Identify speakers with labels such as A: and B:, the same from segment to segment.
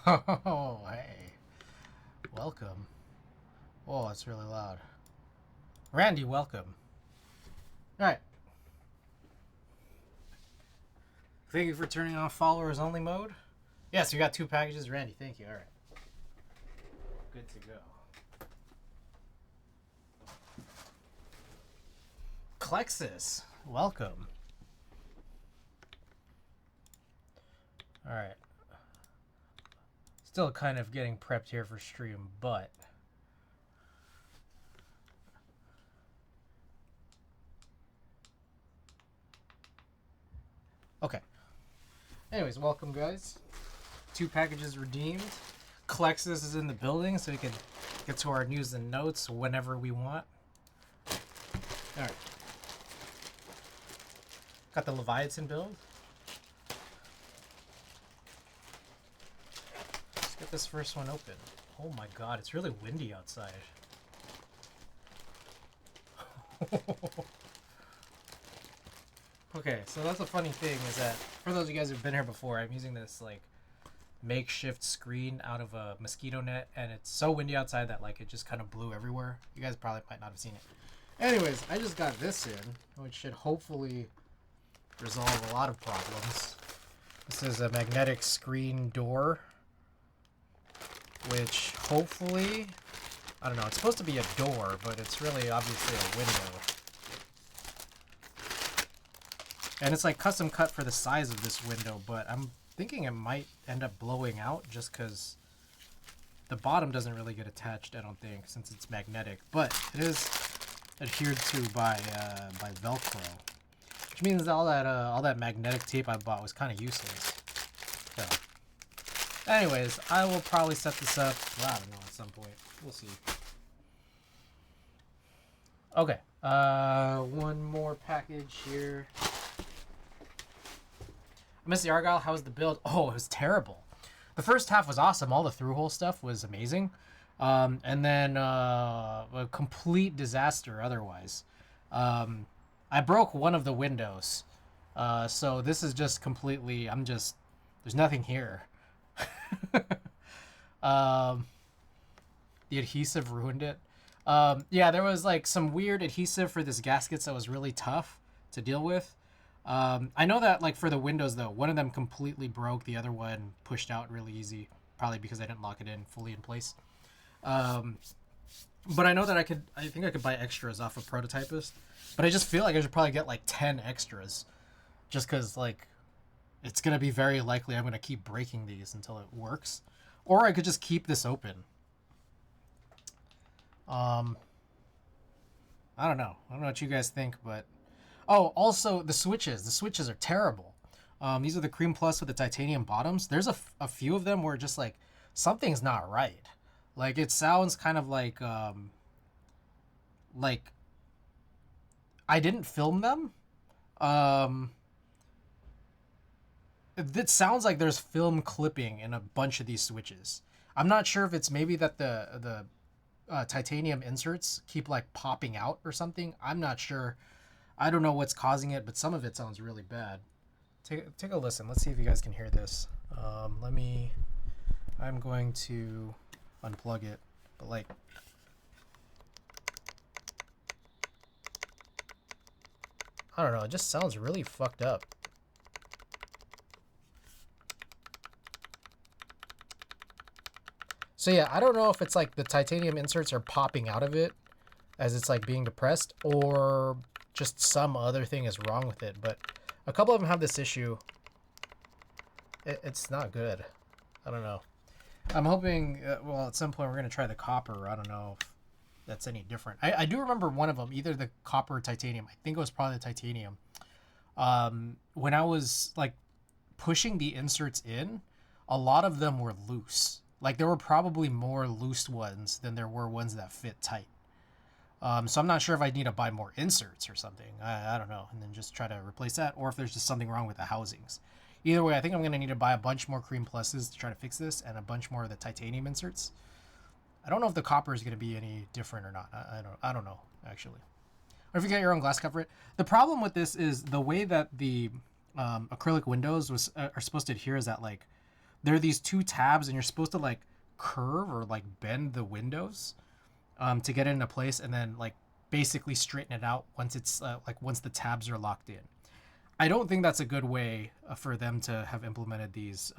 A: Oh, hey. Welcome. Oh, it's really loud. Randy, welcome. Alright. Thank you for turning on followers only mode. Yes, you got 2 packages. Randy, thank you. Alright. Good to go. Klexus, welcome. Alright. Still kind of getting prepped here for stream, but okay. Anyways, welcome guys. 2 packages redeemed. Klexus is in the building, so we can get to our news and notes whenever we want. Alright. Got the Leviatan build. Let's get this first one open. Oh my god, it's really windy outside. Okay, so that's a funny thing is that for those of you guys who've been here before, I'm using this like makeshift screen out of a mosquito net, and it's so windy outside that like it just kind of blew everywhere. You guys probably might not have seen it. Anyways, I just got this in, which should hopefully resolve a lot of problems. This is a magnetic screen door, which hopefully, I don't know, it's supposed to be a door, but it's really obviously a window. And it's like custom cut for the size of this window, but I'm thinking it might end up blowing out just because the bottom doesn't really get attached, I don't think, since it's magnetic. But it is adhered to by Velcro, which means all that magnetic tape I bought was kind of useless. So, anyways, I will probably set this up. Well, I don't know, at some point. We'll see. Okay, one more package here. Missy Argyle, how was the build? Oh, it was terrible. The first half was awesome. All the through-hole stuff was amazing. And then a complete disaster otherwise. I broke one of the windows. So this is just completely... there's nothing here. The adhesive ruined it. Yeah, there was like some weird adhesive for this gaskets that was really tough to deal with. I know that like for the windows though, one of them completely broke, the other one pushed out really easy, probably because I didn't lock it in fully in place. But I know that I think I could buy extras off of Prototypist, but I just feel like I should probably get like 10 extras, just because like it's gonna be very likely I'm gonna keep breaking these until it works, or I could just keep this open. I don't know. I don't know what you guys think, but oh, also the switches. The switches are terrible. These are the Cream Plus with the titanium bottoms. There's a few of them where just like something's not right. Like it sounds kind of like I didn't film them. It sounds like there's film clipping in a bunch of these switches. I'm not sure if it's maybe that the titanium inserts keep like popping out or something. I'm not sure. I don't know what's causing it, but some of it sounds really bad. Take a listen. Let's see if you guys can hear this. I'm going to unplug it, but like, I don't know. It just sounds really fucked up. So yeah, I don't know if it's like the titanium inserts are popping out of it as it's like being depressed, or just some other thing is wrong with it, but a couple of them have this issue. It's not good. I don't know. I'm hoping, well, at some point we're going to try the copper. I don't know if that's any different. I do remember one of them, either the copper or titanium. I think it was probably the titanium. When I was like pushing the inserts in, a lot of them were loose. Like there were probably more loose ones than there were ones that fit tight. So I'm not sure if I need to buy more inserts or something. I don't know. And then just try to replace that, or if there's just something wrong with the housings. Either way, I think I'm going to need to buy a bunch more Cream Pluses to try to fix this, and a bunch more of the titanium inserts. I don't know if the copper is going to be any different or not. I don't know, actually. Or if you get your own glass cover. The problem with this is the way that the acrylic windows are supposed to adhere is that like there are these two tabs, and you're supposed to like curve or like bend the windows to get it into place, and then like basically straighten it out once it's like once the tabs are locked in. I don't think that's a good way for them to have implemented these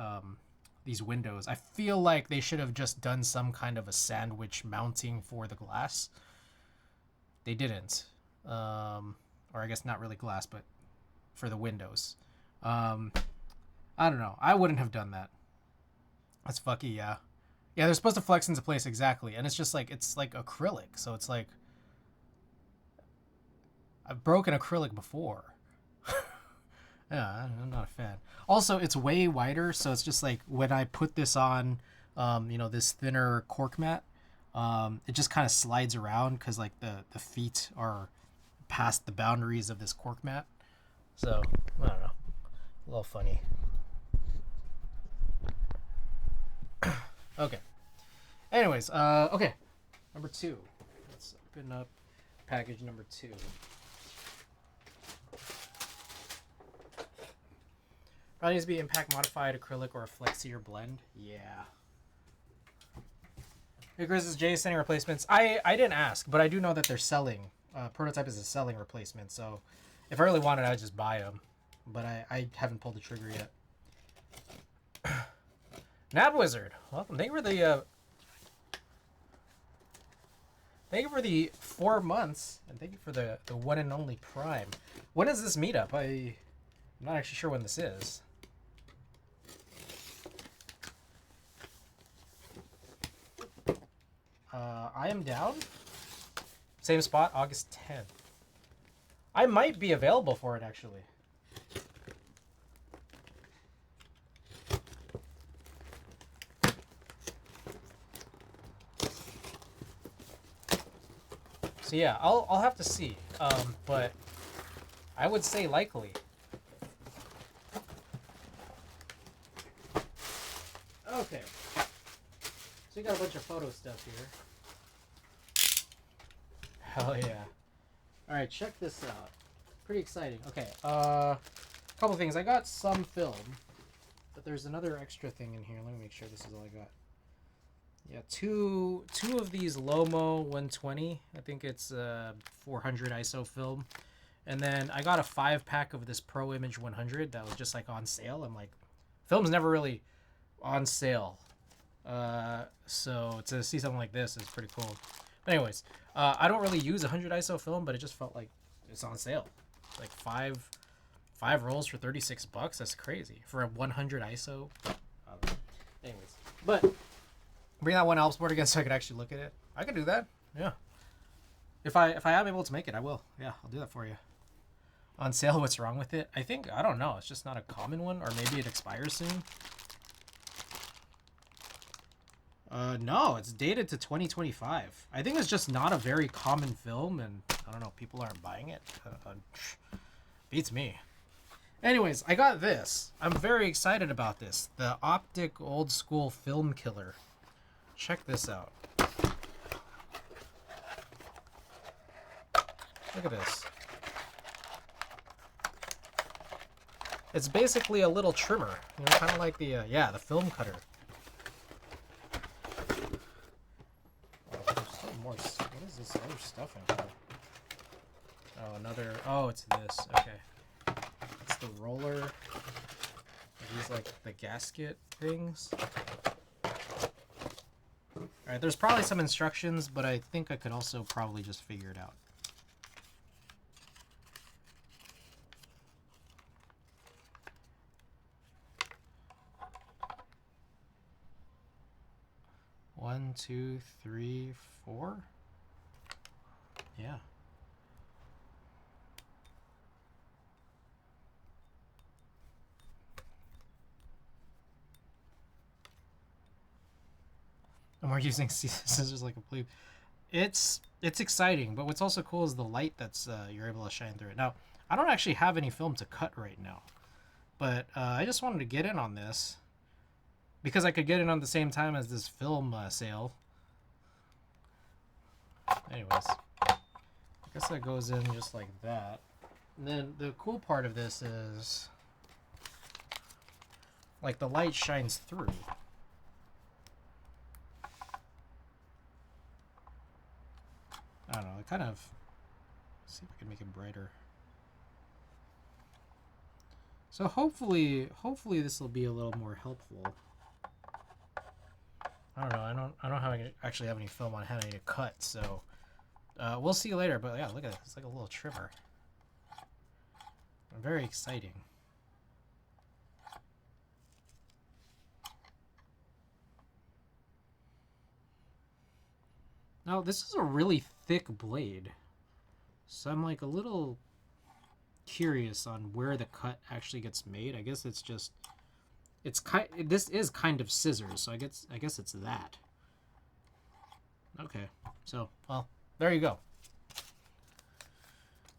A: windows. I feel like they should have just done some kind of a sandwich mounting for the glass. They didn't, or I guess not really glass, but for the windows. I don't know. I wouldn't have done that. That's fucky, yeah. Yeah, they're supposed to flex into place exactly, and it's just like it's like acrylic, so it's like I've broken acrylic before. Yeah, I'm not a fan. Also, it's way wider, so it's just like when I put this on, this thinner cork mat, it just kind of slides around because like the feet are past the boundaries of this cork mat. So I don't know, a little funny. Okay. Anyways, okay, number 2. Let's open up package number 2. Probably needs to be impact modified acrylic or a flexi or blend. Yeah. Hey Chris, is Jay sending replacements? I didn't ask, but I do know that they're selling. Prototype is a selling replacement, so if I really wanted, I'd just buy them. But I haven't pulled the trigger yet. Nab Wizard, welcome. Thank you for the 4 months, and thank you for the one and only Prime. When is this meetup? I'm not actually sure when this is. I am down. Same spot, August 10th. I might be available for it, actually. So yeah, I'll have to see. But I would say likely. Okay. So you got a bunch of photo stuff here. Hell yeah. Alright, check this out. Pretty exciting. Okay, couple things. I got some film, but there's another extra thing in here. Let me make sure this is all I got. Yeah, two of these Lomo 120. I think it's 400 ISO film. And then I got a 5-pack of this Pro Image 100 that was just like on sale. I'm like, film's never really on sale. So to see something like this is pretty cool. But anyways, I don't really use 100 ISO film, but it just felt like it's on sale. Like five rolls for $36. That's crazy for a 100 ISO. Anyways, but bring that one Alps board again so I could actually look at it. I could do that. Yeah. If I am able to make it, I will. Yeah, I'll do that for you. On sale, what's wrong with it? I don't know. It's just not a common one, or maybe it expires soon. No, it's dated to 2025. I think it's just not a very common film, and I don't know, people aren't buying it. Beats me. Anyways, I got this. I'm very excited about this. The Optic Old School Film Killer. Check this out. Look at this. It's basically a little trimmer, you know, kind of like the the film cutter. There's still more. What is this other stuff in here? Oh, another. Oh, it's this. Okay, it's the roller. These like the gasket things. All right, there's probably some instructions, but I think I could also probably just figure it out. One, two, three, four. Yeah. And we're using scissors like a plebe. It's exciting, but what's also cool is the light that's you're able to shine through it. Now, I don't actually have any film to cut right now, but I just wanted to get in on this because I could get in on the same time as this film sale. Anyways, I guess that goes in just like that. And then the cool part of this is like the light shines through. I don't know, it kind of, let's see if I can make it brighter. So hopefully this will be a little more helpful. I don't know, I don't actually have any film on hand I need to cut, so we'll see you later. But yeah, look at it, it's like a little trimmer. Very exciting. Now this is a really thick blade, so I'm like a little curious on where the cut actually gets made. I guess it's just, this is kind of scissors, so I guess it's that. Okay, so well, there you go.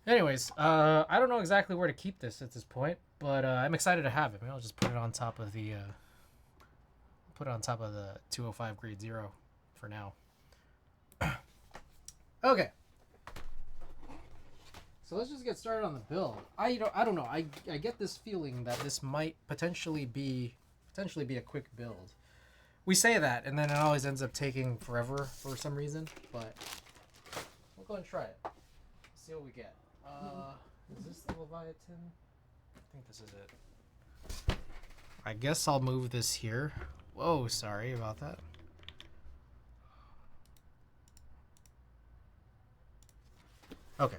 A: Anyways, I don't know exactly where to keep this at this point, but I'm excited to have it. Maybe I'll just put it on top of the 205 grade 0 for now. Okay. So let's just get started on the build. I don't know. I get this feeling that this might potentially be a quick build. We say that, and then it always ends up taking forever for some reason. But we'll go and try it. See what we get. Is this the Leviatan? I think this is it. I guess I'll move this here. Whoa, sorry about that. Okay.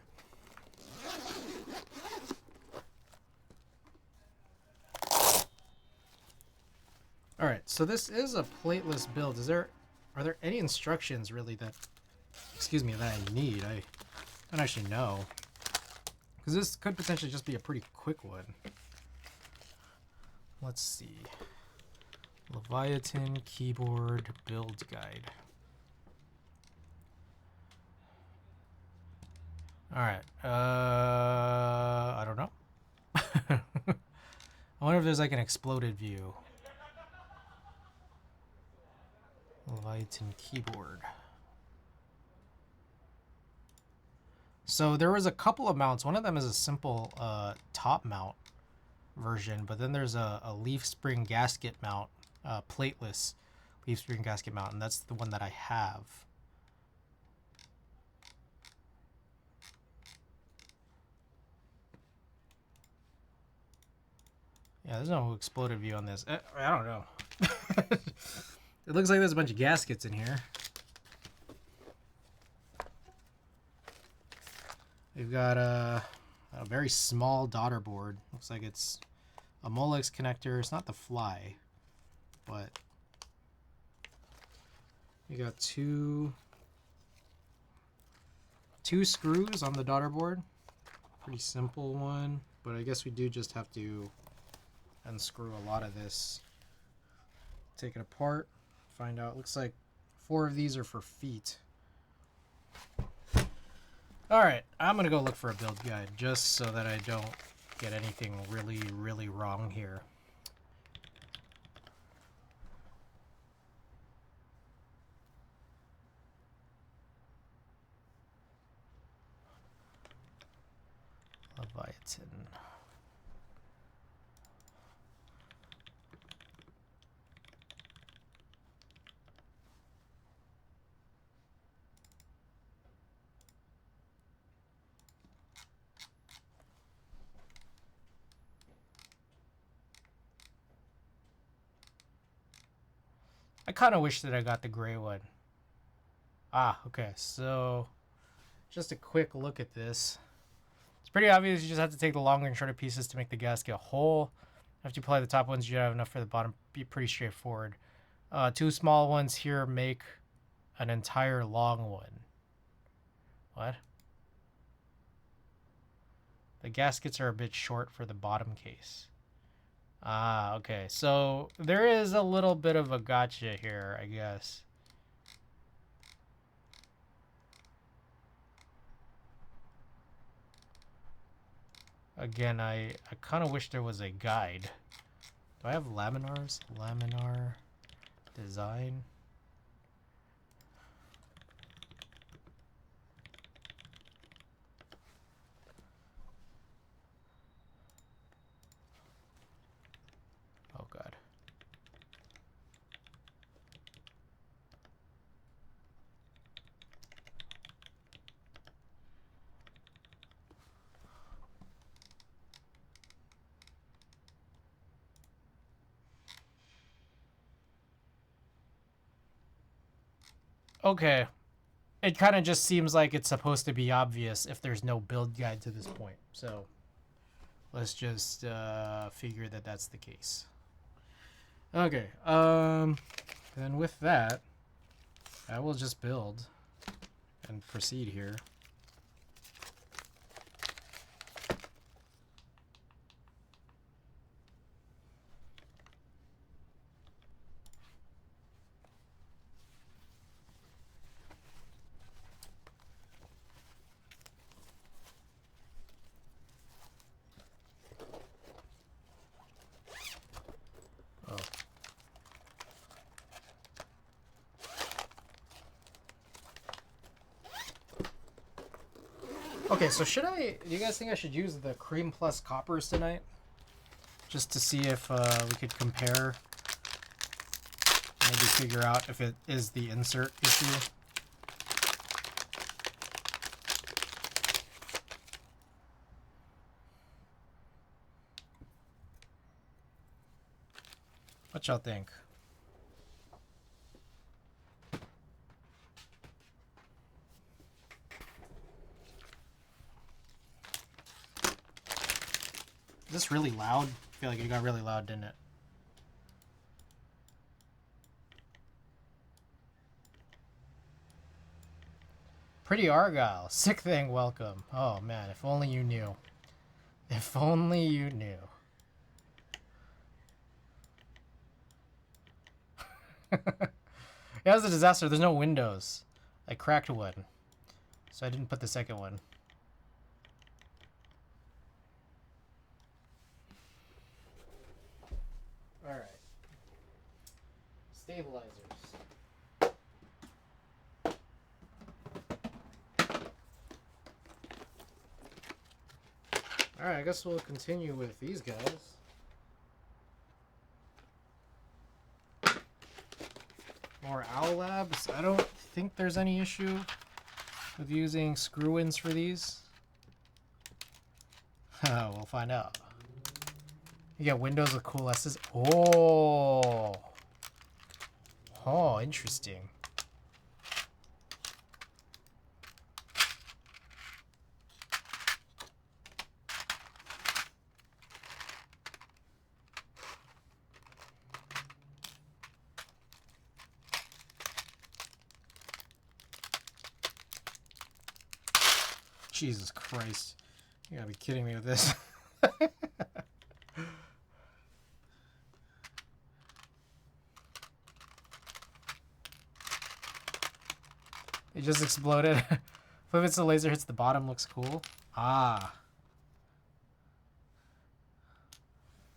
A: All right, so this is a plateless build. Are there any instructions really that I need? I don't actually know, because this could potentially just be a pretty quick one. Let's see. Leviatan keyboard build guide. All right. I don't know. I wonder if there's like an exploded view. Leviatan keyboard. So there was a couple of mounts. One of them is a simple top mount version, but then there's a leaf spring gasket mount, plateless leaf spring gasket mount, and that's the one that I have. Yeah, there's no exploded view on this. I don't know. It looks like there's a bunch of gaskets in here. We've got a very small daughter board. Looks like it's a Molex connector. It's not the fly, but you got two screws on the daughter board. Pretty simple one, but I guess we do just have to unscrew a lot of this. Take it apart, find out. Looks like 4 of these are for feet. Alright, I'm gonna go look for a build guide just so that I don't get anything really, really wrong here. Leviatan. I kind of wish that I got the gray one. Ah, okay, so just a quick look at this. It's pretty obvious. You just have to take the longer and shorter pieces to make the gasket whole. After you apply the top ones, you have enough for the bottom. Be pretty straightforward. 2 small ones here make an entire long one. What? The gaskets are a bit short for the bottom case. Ah, okay. So there is a little bit of a gotcha here, I guess. Again, I kind of wish there was a guide. Do I have laminars? Laminar design. Oh god. Okay. It kind of just seems like it's supposed to be obvious if there's no build guide to this point. So let's just figure that that's the case. Okay. Then with that, I will just build and proceed here. Okay, so do you guys think I should use the cream plus coppers tonight? Just to see if we could compare. Maybe figure out if it is the insert issue. What y'all think? Is this really loud? I feel like it got really loud, didn't it? Pretty Argyle. Sick thing, welcome. Oh man, if only you knew. If only you knew. Yeah, it was a disaster. There's no windows. I cracked one. So I didn't put the second one. Alright. Stabilizers. Alright, I guess we'll continue with these guys. More Owl Labs. I don't think there's any issue with using screw-ins for these. We'll find out. You get windows with cool S's. Oh. Oh, interesting. Jesus Christ. You gotta be kidding me with this. It just exploded. Flip it so the laser hits the bottom, looks cool. Ah.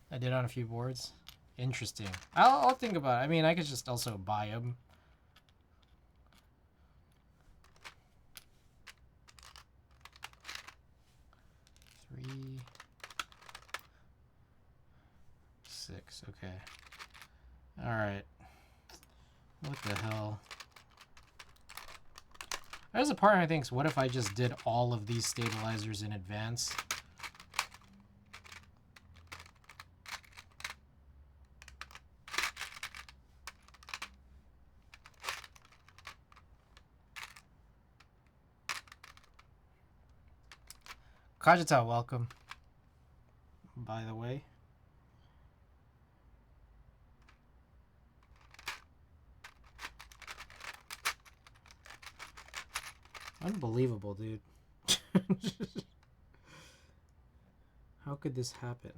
A: I did on a few boards. Interesting. I'll think about it. I mean, I could just also buy them. Three. 6. Okay. Alright. What the hell? There's a part of me thinks, what if I just did all of these stabilizers in advance? Kajita, welcome. By the way. Unbelievable, dude. How could this happen?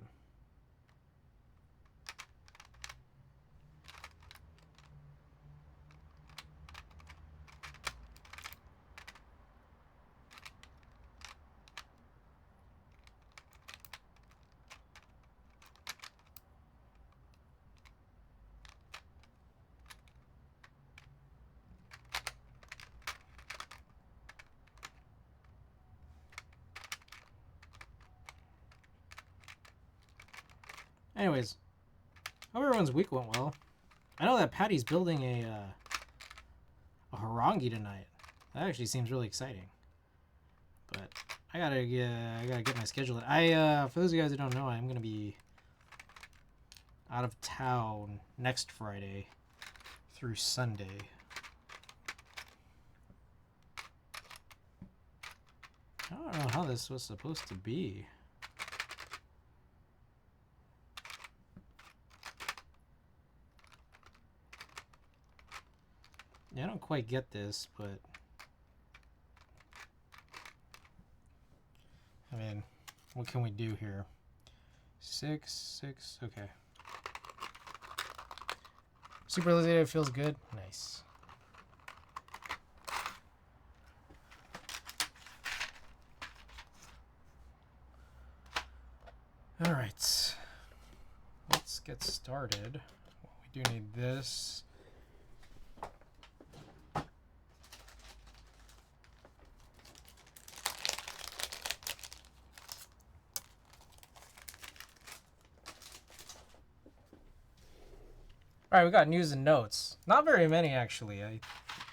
A: Anyways, hope everyone's week went well. I know that Patty's building a harangi tonight. That actually seems really exciting. But I gotta get my schedule. For those of you guys who don't know, I'm gonna be out of town next Friday through Sunday. I don't know how this was supposed to be. Yeah, I don't quite get this, but I mean, what can we do here? 6, 6, okay. Super Elizabeth feels good. Nice. All right. Let's get started. We do need this. All right, we got news and notes. Not very many, actually. I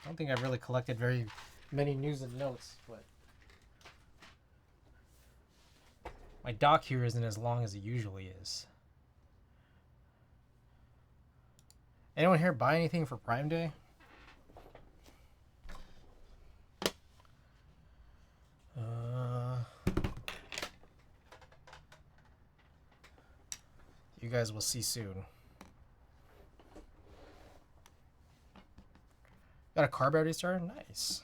A: don't think I've really collected very many news and notes, but my doc here isn't as long as it usually is. Anyone here buy anything for Prime Day? You guys will see soon. Got a carb already started? Nice.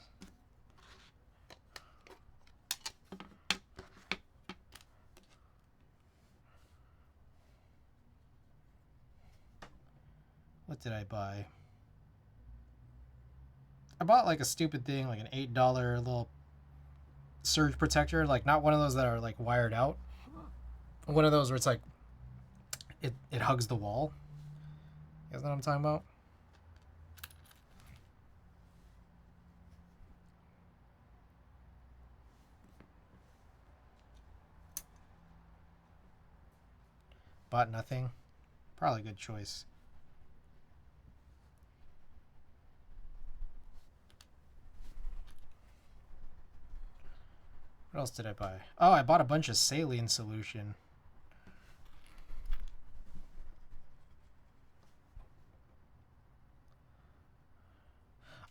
A: What did I buy? I bought like a stupid thing, like an $8 little surge protector, like not one of those that are like wired out. One of those where it's like it hugs the wall. You guys know what I'm talking about? Bought nothing. Probably a good choice. What else did I buy? Oh, I bought a bunch of saline solution.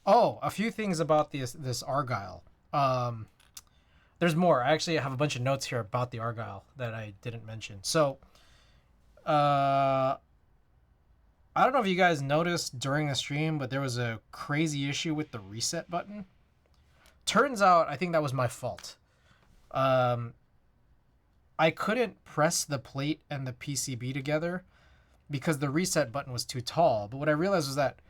A: Oh, a few things about this Argyle. There's more. I actually have a bunch of notes here about the Argyle that I didn't mention. So, I don't know if you guys noticed during the stream, but there was a crazy issue with the reset button. Turns out, I think that was my fault. I couldn't press the plate and the PCB together because the reset button was too tall. But what I realized was that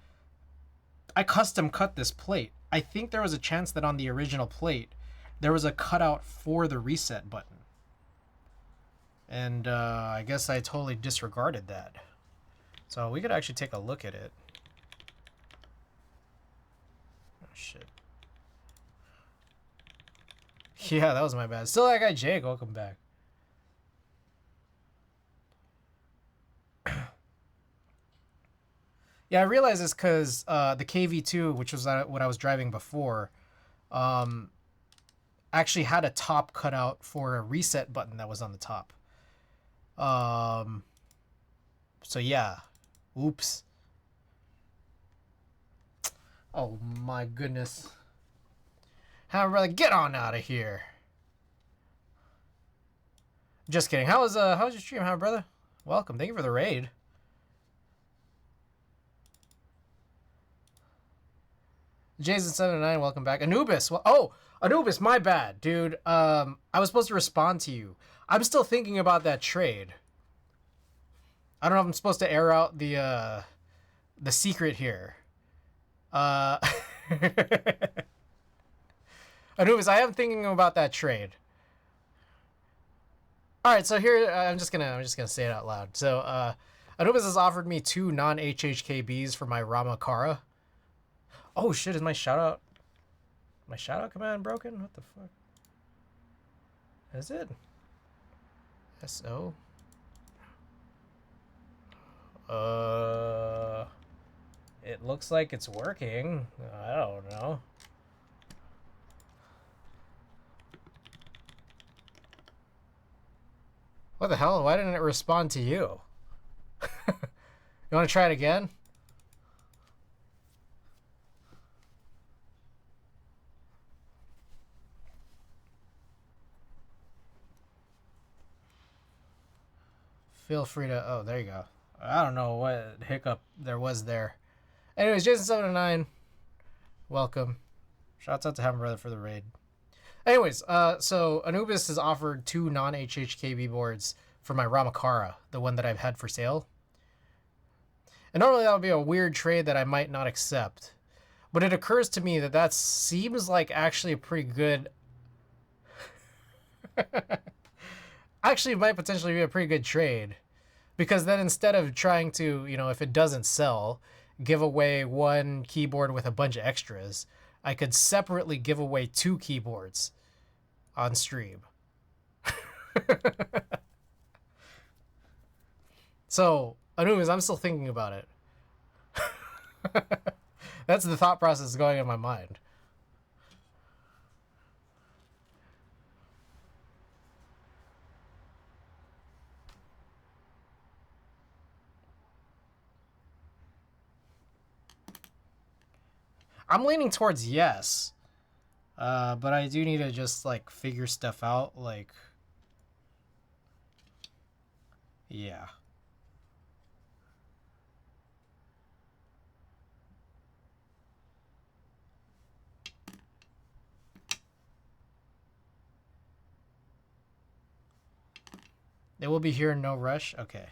A: I custom cut this plate. I think there was a chance that on the original plate, there was a cutout for the reset button. And I guess I totally disregarded that. So we could actually take a look at it. Oh, shit. Yeah, that was my bad. Still that guy Jake, welcome back. Yeah, I realized this because the KV2, which was what I was driving before, actually had a top cutout for a reset button that was on the top. So yeah, oops. Oh my goodness. How brother, get on out of here. Just kidding. How's your stream, how brother? Welcome. Thank you for the raid. Jason79, welcome back. Anubis. Well, oh, Anubis, my bad, dude. I was supposed to respond to you. I'm still thinking about that trade. I don't know if I'm supposed to air out the secret here. Anubis, I am thinking about that trade. All right, so here I'm just gonna say it out loud. So Anubis has offered me 2 non-HHKBs for my Ramakara. Oh shit! Is my shoutout command broken? What the fuck? Is it? SO. It looks like it's working. I don't know. What the hell? Why didn't it respond to you? You want to try it again? Feel free to... Oh, there you go. I don't know what hiccup there was there. Anyways, Jason709, welcome. Shouts out to Hammer Brother for the raid. Anyways, so Anubis has offered 2 non-HHKB boards for my Ramakara, the one that I've had for sale. And normally that would be a weird trade that I might not accept. But it occurs to me that that seems like actually a pretty good... actually, it might potentially be a pretty good trade. Because then instead of trying to, you know, if it doesn't sell, give away 1 keyboard with a bunch of extras, I could separately give away 2 keyboards on stream. So, Anubis, I'm still thinking about it. That's the thought process going in my mind. I'm leaning towards yes. But I do need to just, like, figure stuff out, like... Yeah. They will be here in no rush? Okay.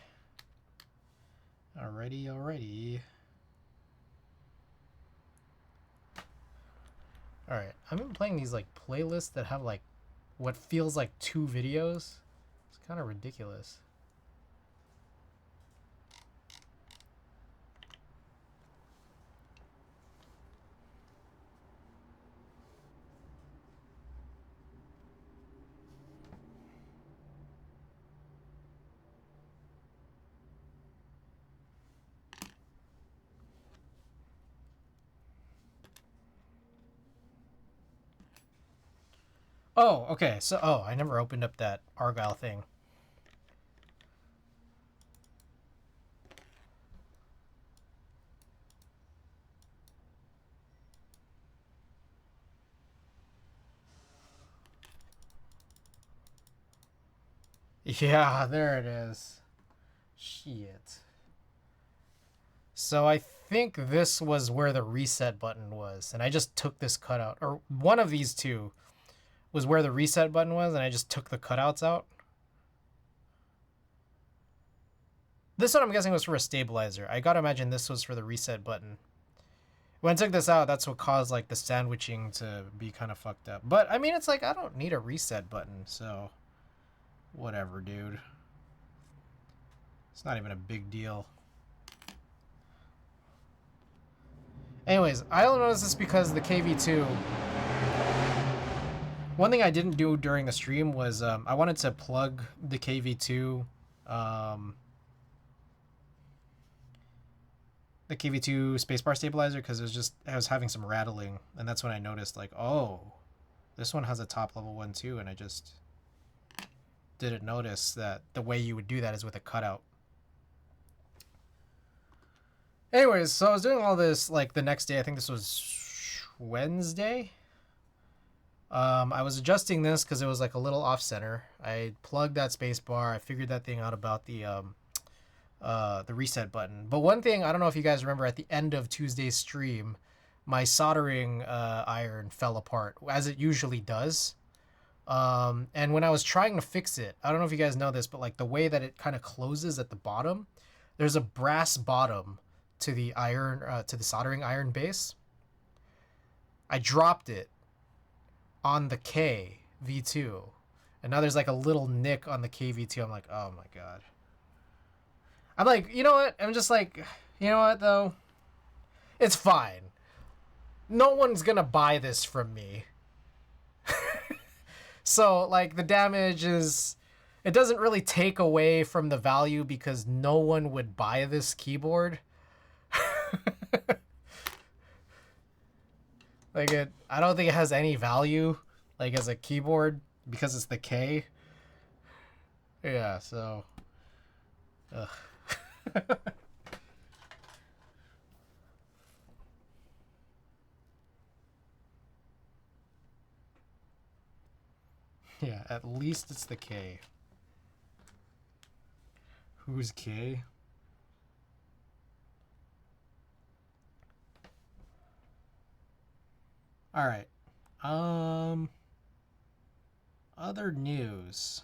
A: Alrighty. Alright, I've been playing these, like, playlists that have, like, what feels like 2 videos. It's kind of ridiculous. Oh, okay. So, I never opened up that Argyle thing. Yeah, there it is. Shit. So I think this was where the reset button was, and I just took this cutout, or one of these two was where the reset button was, and I just took the cutouts out. This one I'm guessing was for a stabilizer. I gotta imagine this was for the reset button. When I took this out, that's what caused, like, the sandwiching to be kind of fucked up. But, I mean, it's like, I don't need a reset button, so... Whatever, dude. It's not even a big deal. Anyways, I only noticed this because the KV2... One thing I didn't do during the stream was I wanted to plug the KV2... the KV2 spacebar stabilizer because I was having some rattling, and that's when I noticed, like, oh, this one has a top level one too, and I just didn't notice that the way you would do that is with a cutout. Anyways, so I was doing all this, like, the next day. I think this was Wednesday. I was adjusting this because it was, like, a little off center. I plugged that spacebar. I figured that thing out about the reset button. But one thing, I don't know if you guys remember, at the end of Tuesday's stream, my soldering iron fell apart, as it usually does. And when I was trying to fix it, I don't know if you guys know this, but, like, the way that it kind of closes at the bottom, there's a brass bottom to the iron, to the soldering iron base. I dropped it on the K V2, and now there's, like, a little nick on the KV2. I'm like, oh my god. I'm like, you know what? I'm just like, you know what, though? It's fine. No one's gonna buy this from me. So, like, the damage is... It doesn't really take away from the value because no one would buy this keyboard. Like, I don't think it has any value, like, as a keyboard because it's the K. Yeah, so... Ugh. Yeah, at least it's the K. Who's K? All right. Other news.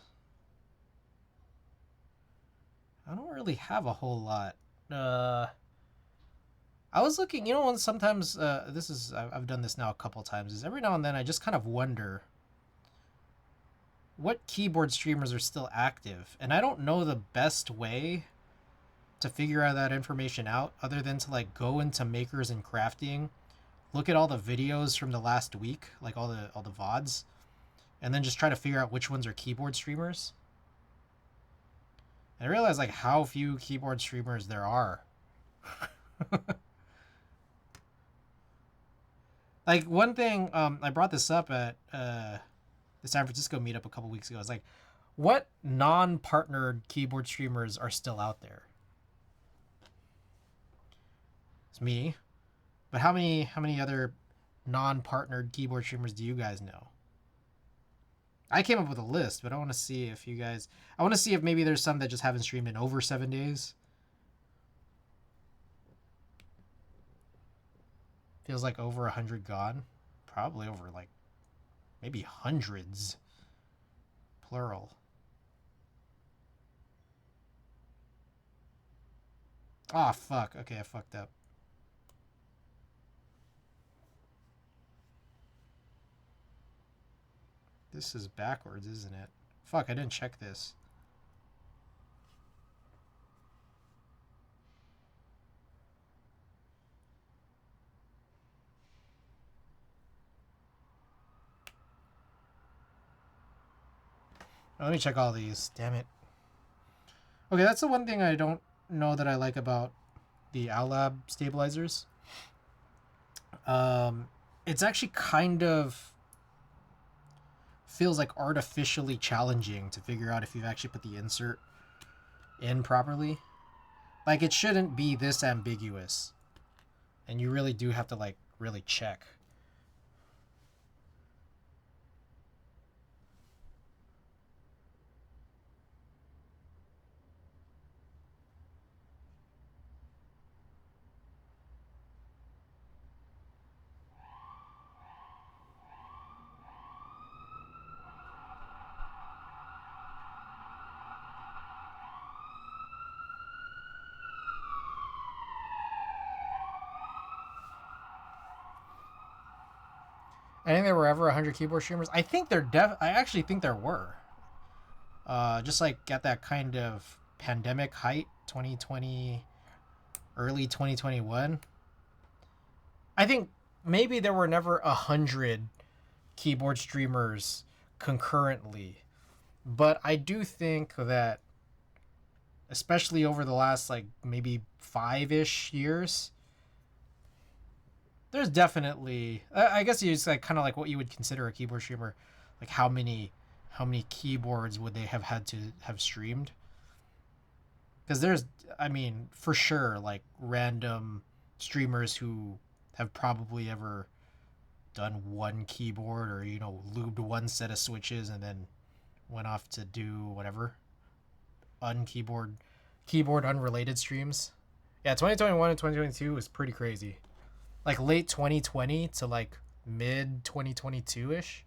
A: I don't really have a whole lot. I was looking, you know, when sometimes this is I've done this now a couple times. Is every now and then I just kind of wonder what keyboard streamers are still active, and I don't know the best way to figure out that information out other than to like go into Makers and Crafting, look at all the videos from the last week, like all the VODs, and then just try to figure out which ones are keyboard streamers. And I realize like how few keyboard streamers there are. Like one thing, I brought this up at the San Francisco meetup a couple weeks ago. I was like, what non-partnered keyboard streamers are still out there? It's me, but how many other non-partnered keyboard streamers do you guys know? I came up with a list, but I want to see if you guys. I want to see if maybe there's some that just haven't streamed in over 7 days. Feels like over 100 gone. Probably over like maybe hundreds. Plural. Oh, fuck. Okay, I fucked up. This is backwards, isn't it? Fuck, I didn't check this. Let me check all these. Damn it. Okay, that's the one thing I don't know that I like about the OwlLab stabilizers. It's actually kind of feels like artificially challenging to figure out if you've actually put the insert in properly. Like it shouldn't be this ambiguous. And you really do have to like really check. I think there were ever 100 keyboard streamers. I think I actually think there were. Just like at that kind of pandemic height, 2020, early 2021. I think maybe there were never 100 keyboard streamers concurrently, but I do think that, especially over the last like maybe 5-ish years, there's definitely I guess it's like kind of like what you would consider a keyboard streamer, like how many keyboards would they have had to have streamed? Because there's, I mean, for sure, like random streamers who have probably ever done one keyboard or lubed one set of switches and then went off to do whatever keyboard unrelated streams. Yeah, 2021 and 2022 was pretty crazy. Like late 2020 to like mid 2022 ish.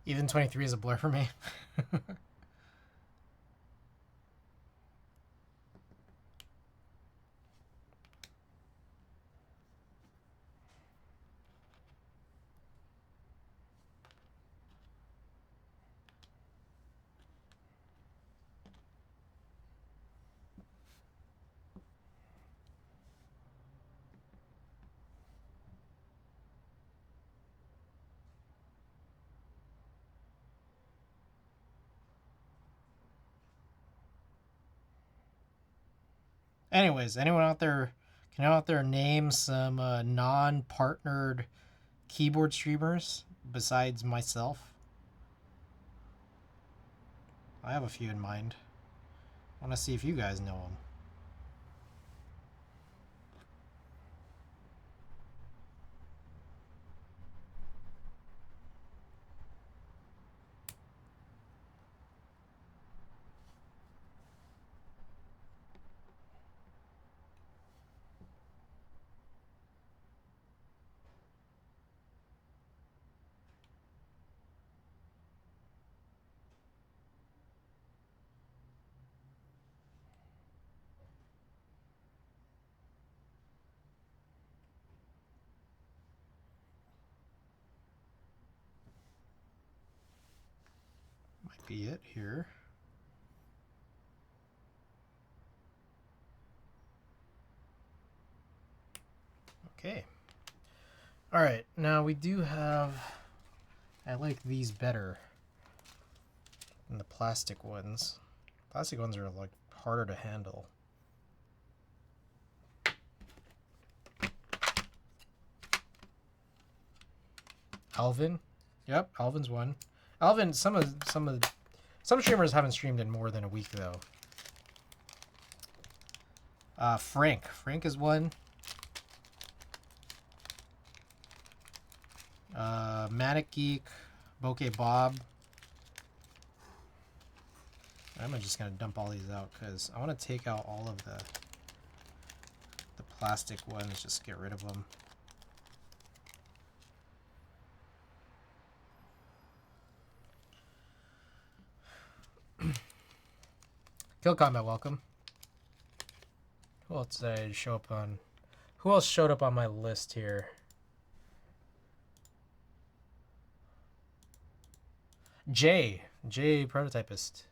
A: Even 23 is a blur for me. Anyways, anyone out there, can anyone out there name some non-partnered keyboard streamers besides myself? I have a few in mind. I want to see if you guys know them. Might be it here. Okay. All right, now we do have, I like these better than the plastic ones. Plastic ones are like harder to handle. Alvin. Yep, Alvin's one. Alvin, some streamers haven't streamed in more than a week though. Frank. Frank is one. Manic Geek, Bokeh Bob. I'm just gonna dump all these out because I want to take out all of the plastic ones. Just get rid of them. Kill Combat, welcome. Who else did I show up on? Who else showed up on my list here? Jay Prototypist.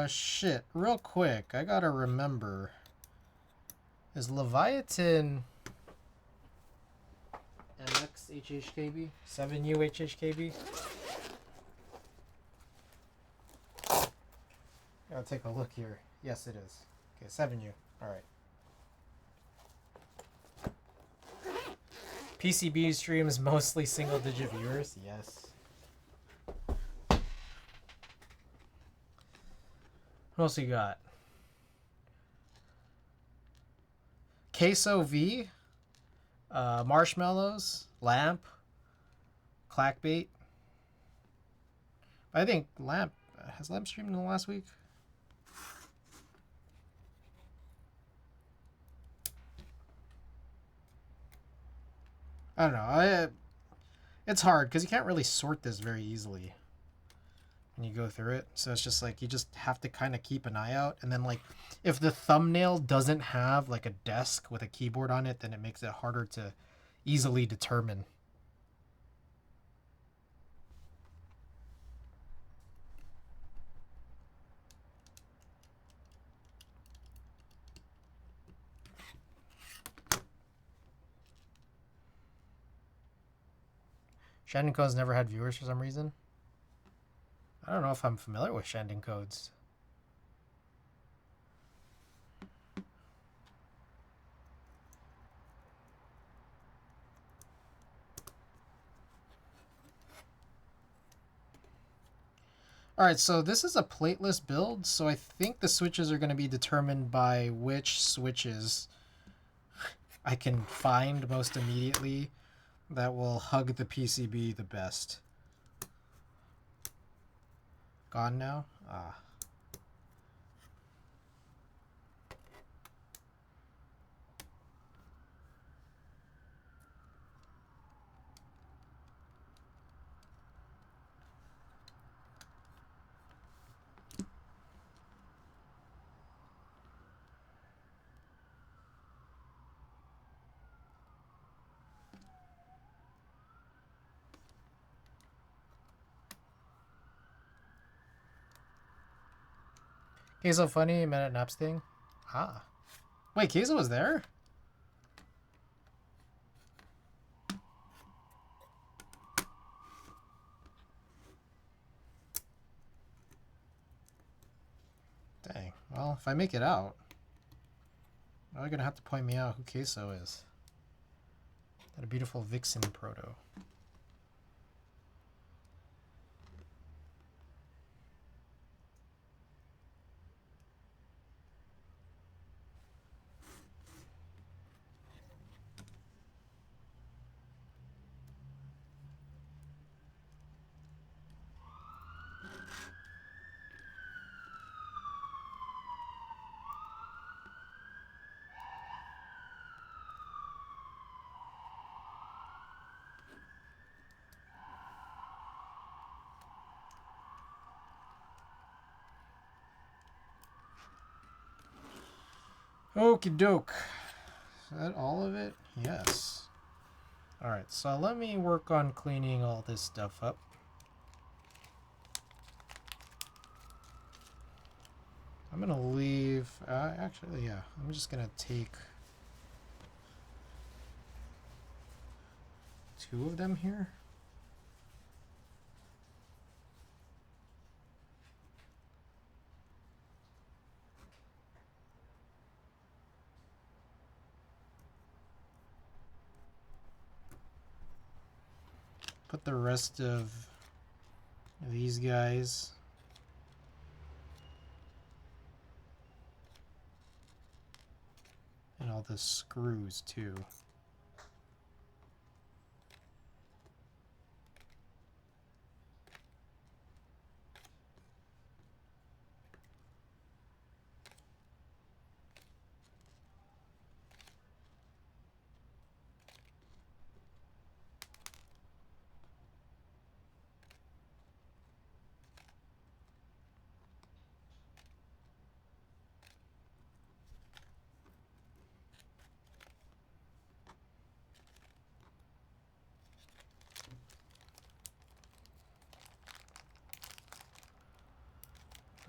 A: Shit. Real quick, I gotta remember. Is Leviatan MX HHKB? 7U HHKB? Gotta take a look here. Yes, it is. Okay, 7U. Alright. PCB streams mostly single-digit viewers? Yes. What else you got? Queso V, Marshmallows, Lamp, Clackbait. I think Lamp has Lamp streamed in the last week. I don't know. It's hard because you can't really sort this very easily when you go through it. So it's just like you just have to kind of keep an eye out. And then like if the thumbnail doesn't have like a desk with a keyboard on it, then it makes it harder to easily determine. Shandon Code's never had viewers for some reason. I don't know if I'm familiar with Shandon Codes. Alright, so this is a plateless build, so I think the switches are going to be determined by which switches I can find most immediately that will hug the PCB the best. Gone now? Ah. Queso funny, minute naps thing. Ah. Wait, Queso was there? Dang. Well, if I make it out, now you're gonna have to point me out who Queso is. That a beautiful Vixen proto. Okie doke. Is that all of it? Yes. Alright, so let me work on cleaning all this stuff up. I'm gonna leave, actually, yeah, I'm just gonna take 2 of them here. Put the rest of these guys and all the screws too.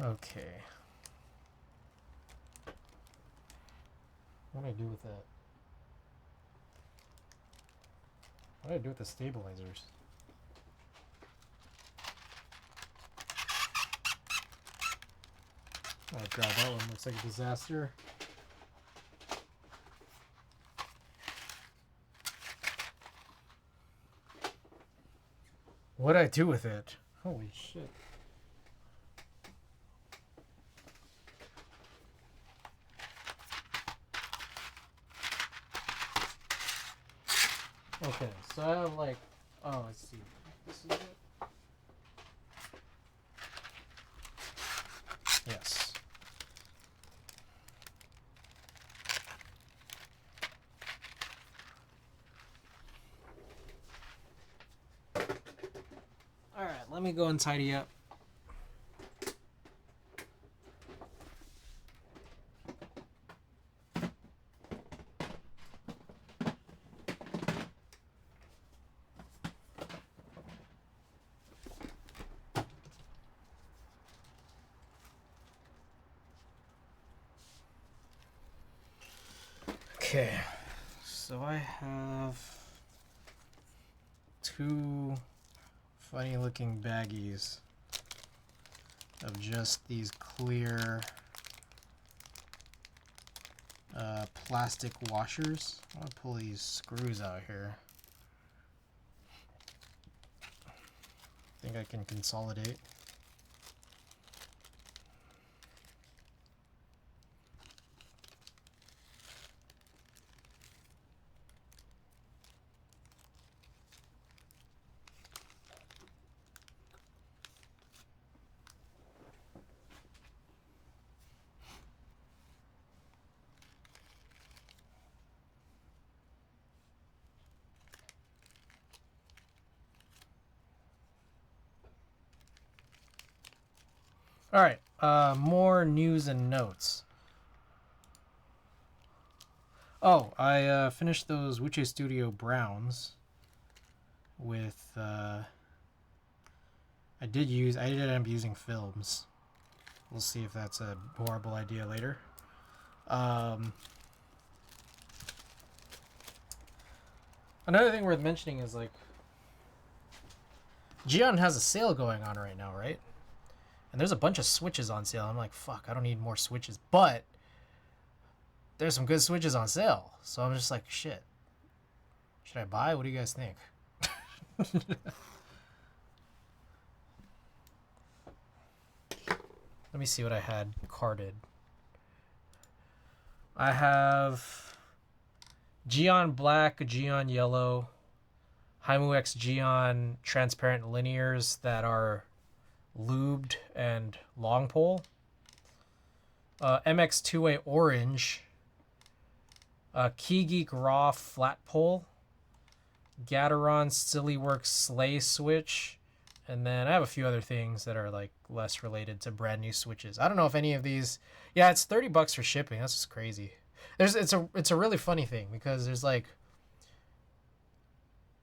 A: Okay. What do I do with that? What do I do with the stabilizers? Oh god, that one looks like a disaster. What'd I do with it? Holy shit. Okay, so I have like, oh, let's see. This is it? Yes. Alright, let me go and tidy up. Okay, so I have 2 funny looking baggies of just these clear plastic washers. I'm gonna pull these screws out here. I think I can consolidate. All right, more news and notes. Oh, I finished those Wuche Studio Browns with, I did end up using films. We'll see if that's a horrible idea later. Another thing worth mentioning is like Gion has a sale going on right now, right? And there's a bunch of switches on sale. I'm like, fuck, I don't need more switches. But there's some good switches on sale. So I'm just like, shit. Should I buy? What do you guys think? Let me see what I had carded. I have Gion Black, Gion Yellow, Haimu X Gion transparent linears that are lubed and long pole. MX two-way orange. Key Geek Raw flat pole. Gateron Sillyworks Slay switch. And then I have a few other things that are like less related to brand new switches. I don't know if any of these. Yeah, it's $30 for shipping. That's just crazy. It's a really funny thing because there's like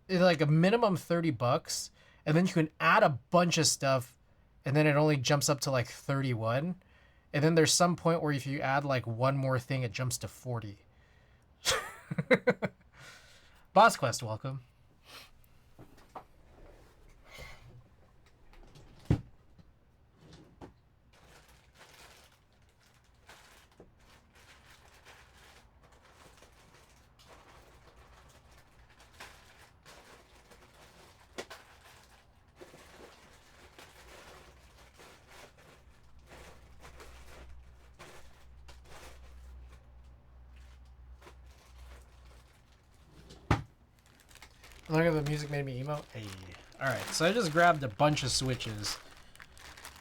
A: a minimum $30, and then you can add a bunch of stuff, and then it only jumps up to like 31, and then there's some point where if you add like one more thing, it jumps to 40. Boss Quest, welcome. Look at the music made me emo. Hey. Alright, so I just grabbed a bunch of switches.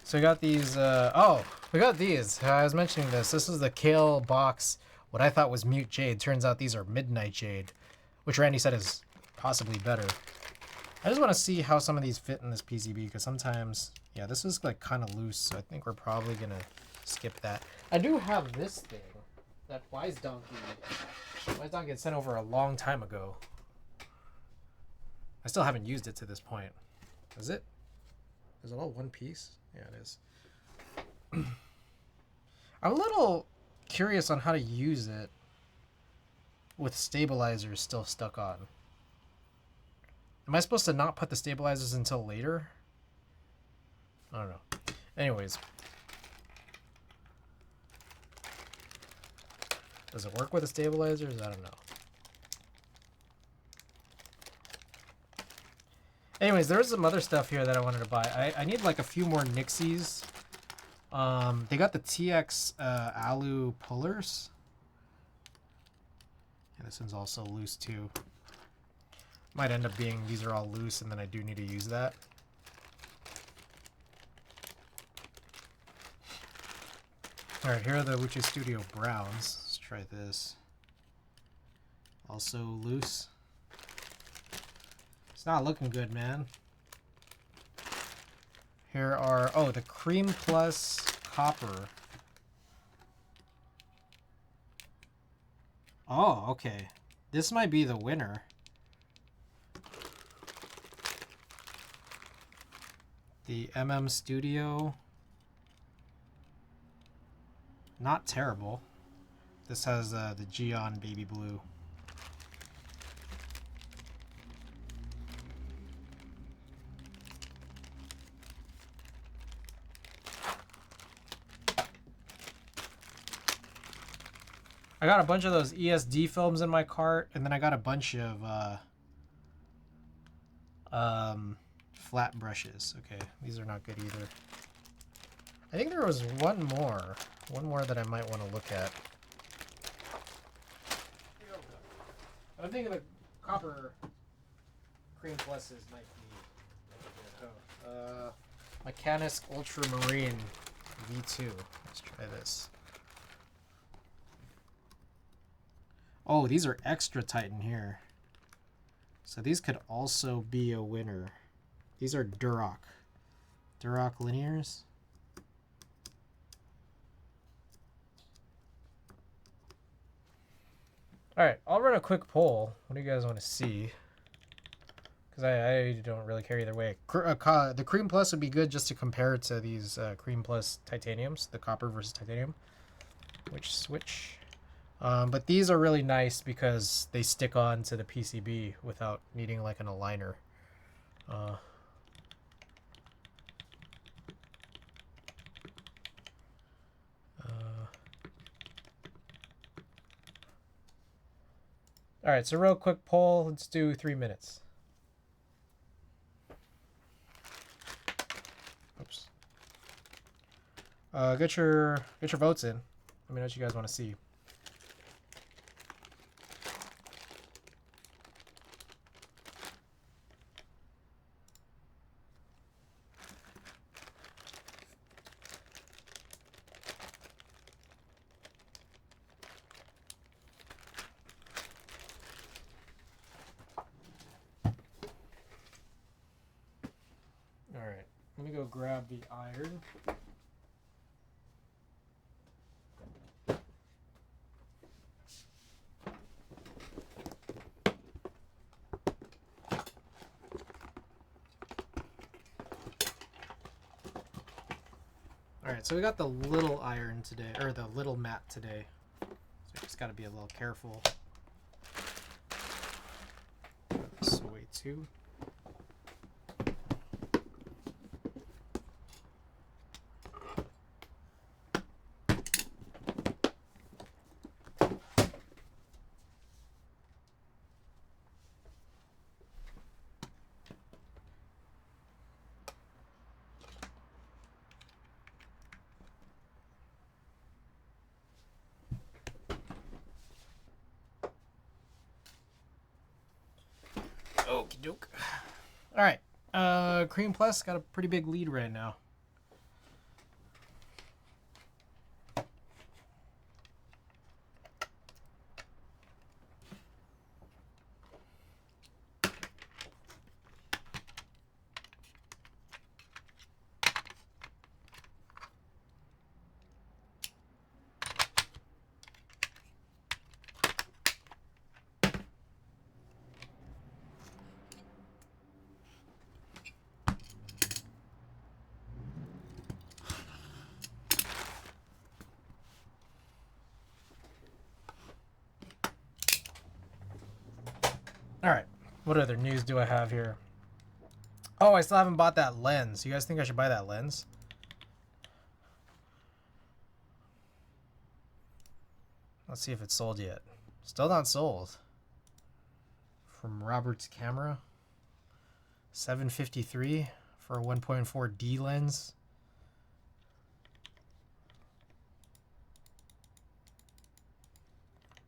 A: So I got these, we got these. I was mentioning this. This is the Kale box, what I thought was Mute Jade. Turns out these are Midnight Jade, which Randy said is possibly better. I just want to see how some of these fit in this PCB, because sometimes, yeah, this is like kind of loose, so I think we're probably going to skip that. I do have this thing, that Wise Donkey had sent over a long time ago. I still haven't used it to this point. Is it? Is it all one piece? Yeah, it is. I'm a little curious on how to use it with stabilizers still stuck on. Am I supposed to not put the stabilizers until later? I don't know. Anyways. Does it work with the stabilizers? I don't know. Anyways, there was some other stuff here that I wanted to buy. I need like a few more Nixies. They got the TX Alu pullers. And this one's also loose too. Might end up being these are all loose and then I do need to use that. Alright, here are the Wuchi Studio Browns. Let's try this. Also loose. It's not looking good, man. Here are, oh, the Cream Plus Copper. Oh, okay. This might be the winner. The Studio. Not terrible. This has the Gion Baby Blue. I got a bunch of those ESD films in my cart, and then I got a bunch of flat brushes. Okay, these are not good either. I think there was one more that I might want to look at. I'm thinking the copper cream pluses might be good. Mechanisk Ultramarine V2. Let's try this. Oh, these are extra tight in here. So these could also be a winner. These are Duroc linears. All right, I'll run a quick poll. What do you guys want to see? because I don't really care either way. The Cream Plus would be good just to compare it to these Cream Plus titaniums, the copper versus titanium. Which switch? But these are really nice because they stick on to the PCB without needing like an aligner. All right, so real quick poll. Let's do 3 minutes. Oops. Get your votes in. Let me know what you guys want to see. All right, let me go grab the iron. Alright, so we got the little iron today, or the little mat today. So you just gotta be a little careful. Put this away too. Okie doke. Alright. Cream Plus got a pretty big lead right now. Alright, what other news do I have here? Oh, I still haven't bought that lens. You guys think I should buy that lens? Let's see if it's sold yet. Still not sold. From Robert's Camera. $753 for a 1.4D lens.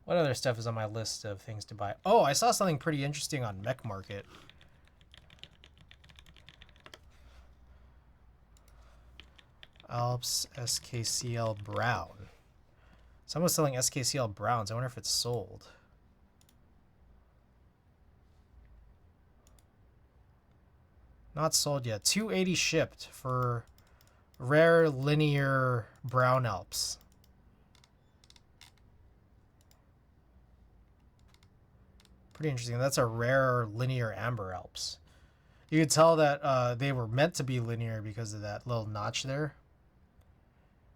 A: What other stuff is on my list of things to buy? Oh, I saw something pretty interesting on Mech Market. Alps SKCL Brown. Someone's selling SKCL Browns. I wonder if it's sold. Not sold yet. 280 shipped for rare linear brown Alps. Pretty interesting. That's a rare linear amber Alps. You could tell that they were meant to be linear because of that little notch there.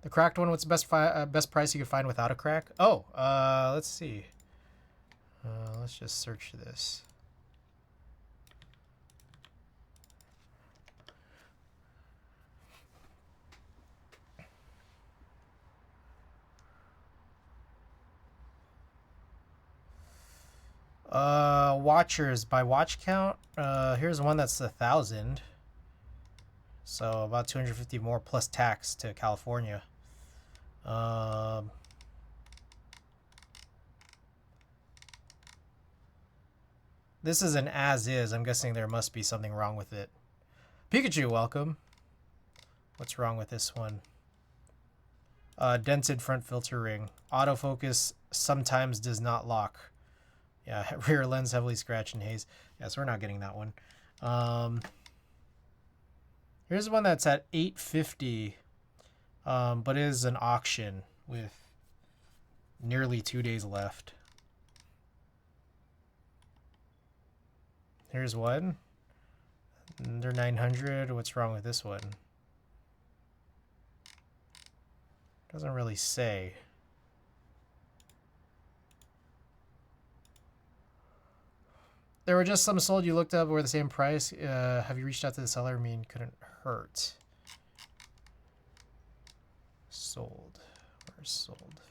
A: The cracked one, what's the best price you could find without a crack? Oh, let's see. Let's just search this. Watchers by watch count. Here's one that's 1,000. So about 250 more plus tax to California. This is an as is. I'm guessing there must be something wrong with it. Pikachu, welcome. What's wrong with this one? Dented front filter ring. Autofocus sometimes does not lock. Yeah, rear lens heavily scratched and haze. Yeah, so we're not getting that one. Here's one that's at $850, but it is an auction with nearly 2 days left. Here's one. Under 900. What's wrong with this one? Doesn't really say. There were just some sold you looked up were the same price. Have you reached out to the seller? I mean, couldn't hurt. Sold. Where's sold?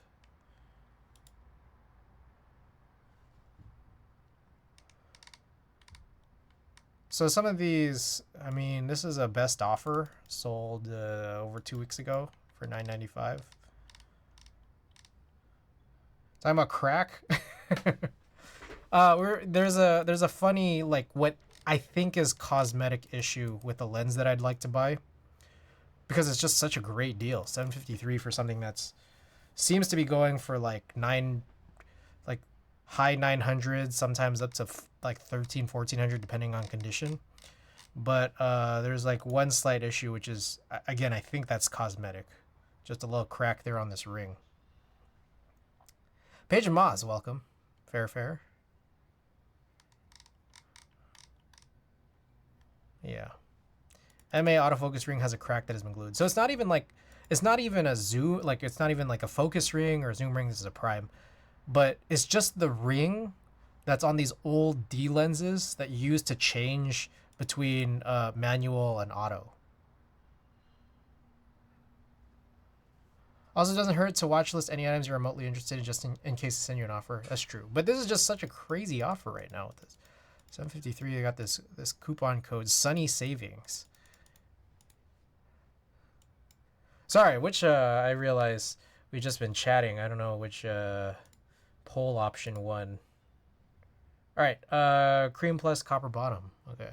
A: So some of these, I mean, this is a best offer. Sold over 2 weeks ago for $9.95. Talking about crack. There's a funny, like, what I think is cosmetic issue with the lens that I'd like to buy, because it's just such a great deal. $753 for something that's seems to be going for like high 900s, sometimes up to like 1400 depending on condition. But there's like one slight issue, which is, again, I think that's cosmetic. Just a little crack there on this ring. Paige and Maz, welcome. Fair. Yeah. MA autofocus ring has a crack that has been glued. So it's not even a zoom, like it's not even like a focus ring or a zoom ring. This is a prime. But it's just the ring that's on these old D lenses that you use to change between manual and auto. Also, it doesn't hurt to watch list any items you're remotely interested in, just in case they send you an offer. That's true. But this is just such a crazy offer right now with this. $753, I got this coupon code, Sunny Savings. Sorry, which, I realize we've just been chatting. I don't know which poll option won. All right, cream plus copper bottom. Okay.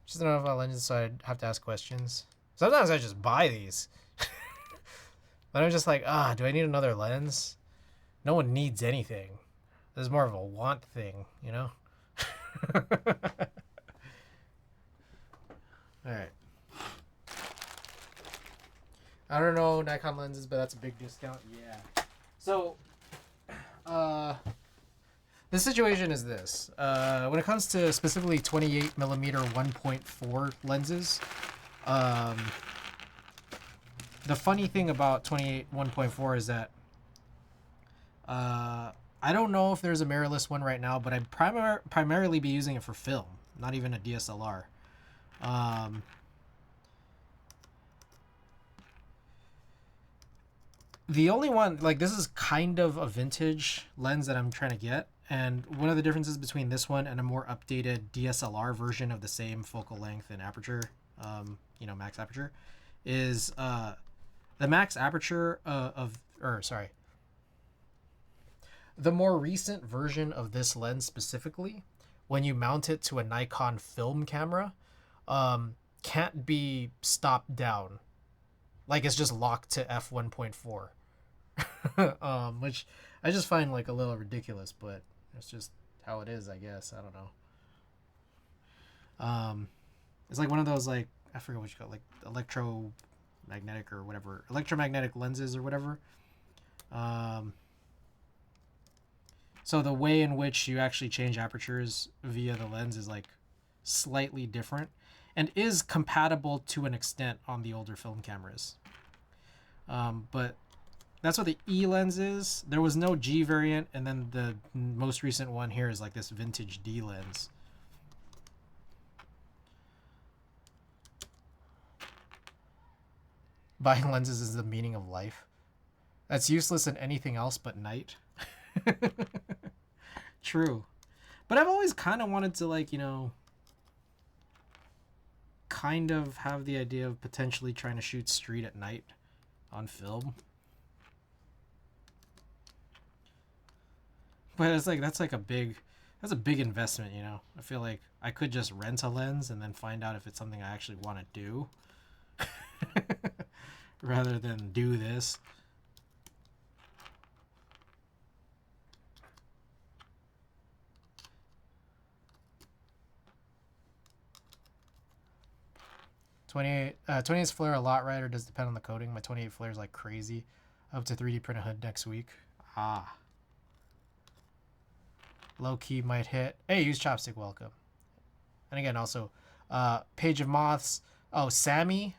A: Just don't know about lenses, so I'd have to ask questions. Sometimes I just buy these. But I'm just like, do I need another lens? No one needs anything. This is more of a want thing, you know? Alright. I don't know Nikon lenses, but that's a big discount. Yeah. So, the situation is this. When it comes to specifically 28mm 1.4 lenses, the funny thing about 28 1.4 is that I don't know if there's a mirrorless one right now, but I'd primarily be using it for film, not even a DSLR. The only one, like, this is kind of a vintage lens that I'm trying to get, and one of the differences between this one and a more updated DSLR version of the same focal length and aperture, max aperture, is the max aperture the more recent version of this lens specifically, when you mount it to a Nikon film camera, can't be stopped down. Like, it's just locked to f1.4. Which I just find like a little ridiculous, but it's just how it is, I guess. I don't know. It's like one of those, like, I forget what you call it, like electromagnetic lenses or whatever. So the way in which you actually change apertures via the lens is like slightly different and is compatible to an extent on the older film cameras. But that's what the E lens is. There was no G variant, and then the most recent one here is like this vintage D lens. Buying lenses is the meaning of life. That's useless in anything else but night. True. But I've always kind of wanted to, like, kind of have the idea of potentially trying to shoot street at night on film. But it's like, that's a big investment, I feel like I could just rent a lens and then find out if it's something I actually want to do rather than do this. .28 flare a lot, right? Or does it depend on the coating? My 28 flare is like crazy. Up to 3D print a hood next week. Low key might hit. Hey, use chopstick, welcome. And again, also, Page of Moths. Oh, Sammy,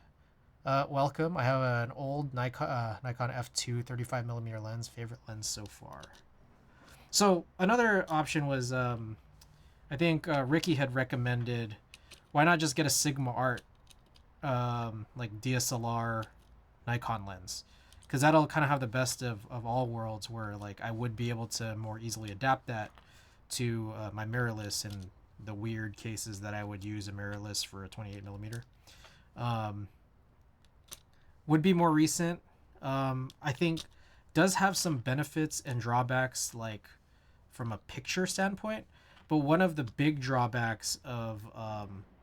A: welcome. I have an old Nikon F2 35mm lens. Favorite lens so far. So another option was, I think Ricky had recommended, why not just get a Sigma Art, like DSLR Nikon lens, because that'll kind of have the best of all worlds, where like I would be able to more easily adapt that to my mirrorless in the weird cases that I would use a mirrorless for a 28mm. Would be more recent. I think does have some benefits and drawbacks, like from a picture standpoint, but one of the big drawbacks of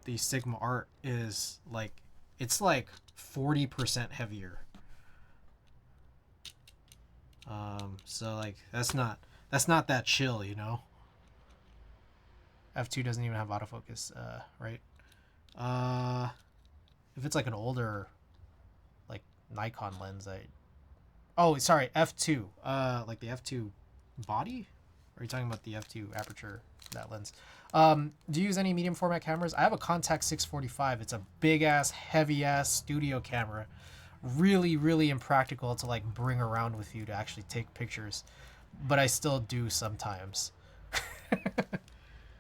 A: the Sigma Art is like it's like 40% heavier. So like that's not that chill, you know. F2 doesn't even have autofocus, right? If it's like an older like Nikon lens, oh sorry, F2, like the F2 body, or are you talking about the F2 aperture, that lens? Do you use any medium format cameras? I have a Contax 645. It's a big ass, heavy ass studio camera. Really, really impractical to like bring around with you to actually take pictures, but I still do sometimes.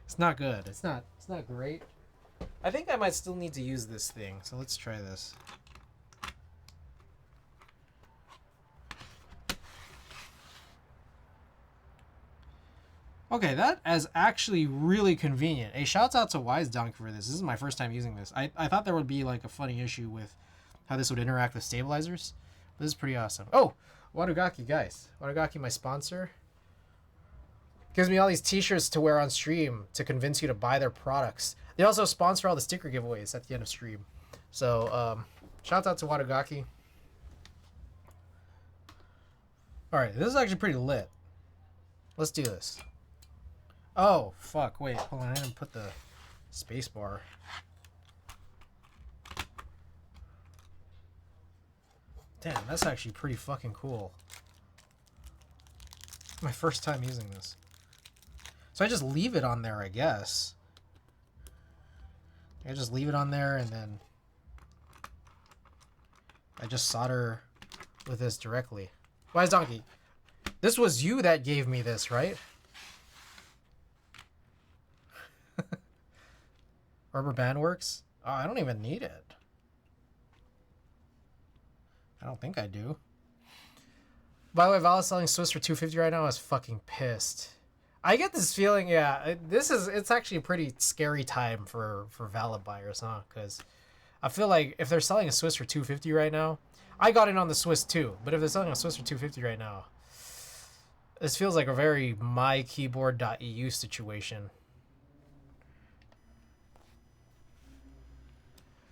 A: It's not good. It's not great. I think I might still need to use this thing, so let's try this. Okay, that is actually really convenient. Hey, shouts out to Wise Dunk for this. This is my first time using this. I thought there would be like a funny issue with how this would interact with stabilizers. But this is pretty awesome. Oh, Watagaki, guys. Watagaki, my sponsor, gives me all these t-shirts to wear on stream to convince you to buy their products. They also sponsor all the sticker giveaways at the end of stream. So, shout out to Watagaki. Alright, this is actually pretty lit. Let's do this. Oh, fuck. Wait, hold on. I didn't put the space bar. Damn, that's actually pretty fucking cool. My first time using this. So I just leave it on there, I guess. I just leave it on there, and then I just solder with this directly. Wise Donkey, this was you that gave me this, right? Rubber band works? Oh, I don't even need it. I don't think I do. By the way, Val is selling Swiss for $250 right now. I was fucking pissed. I get this feeling, yeah, it's actually a pretty scary time for Valid buyers, huh? Because I feel like if they're selling a Swiss for $250 right now, I got in on the Swiss too, but if they're selling a Swiss for $250 right now, this feels like a very mykeyboard.eu situation.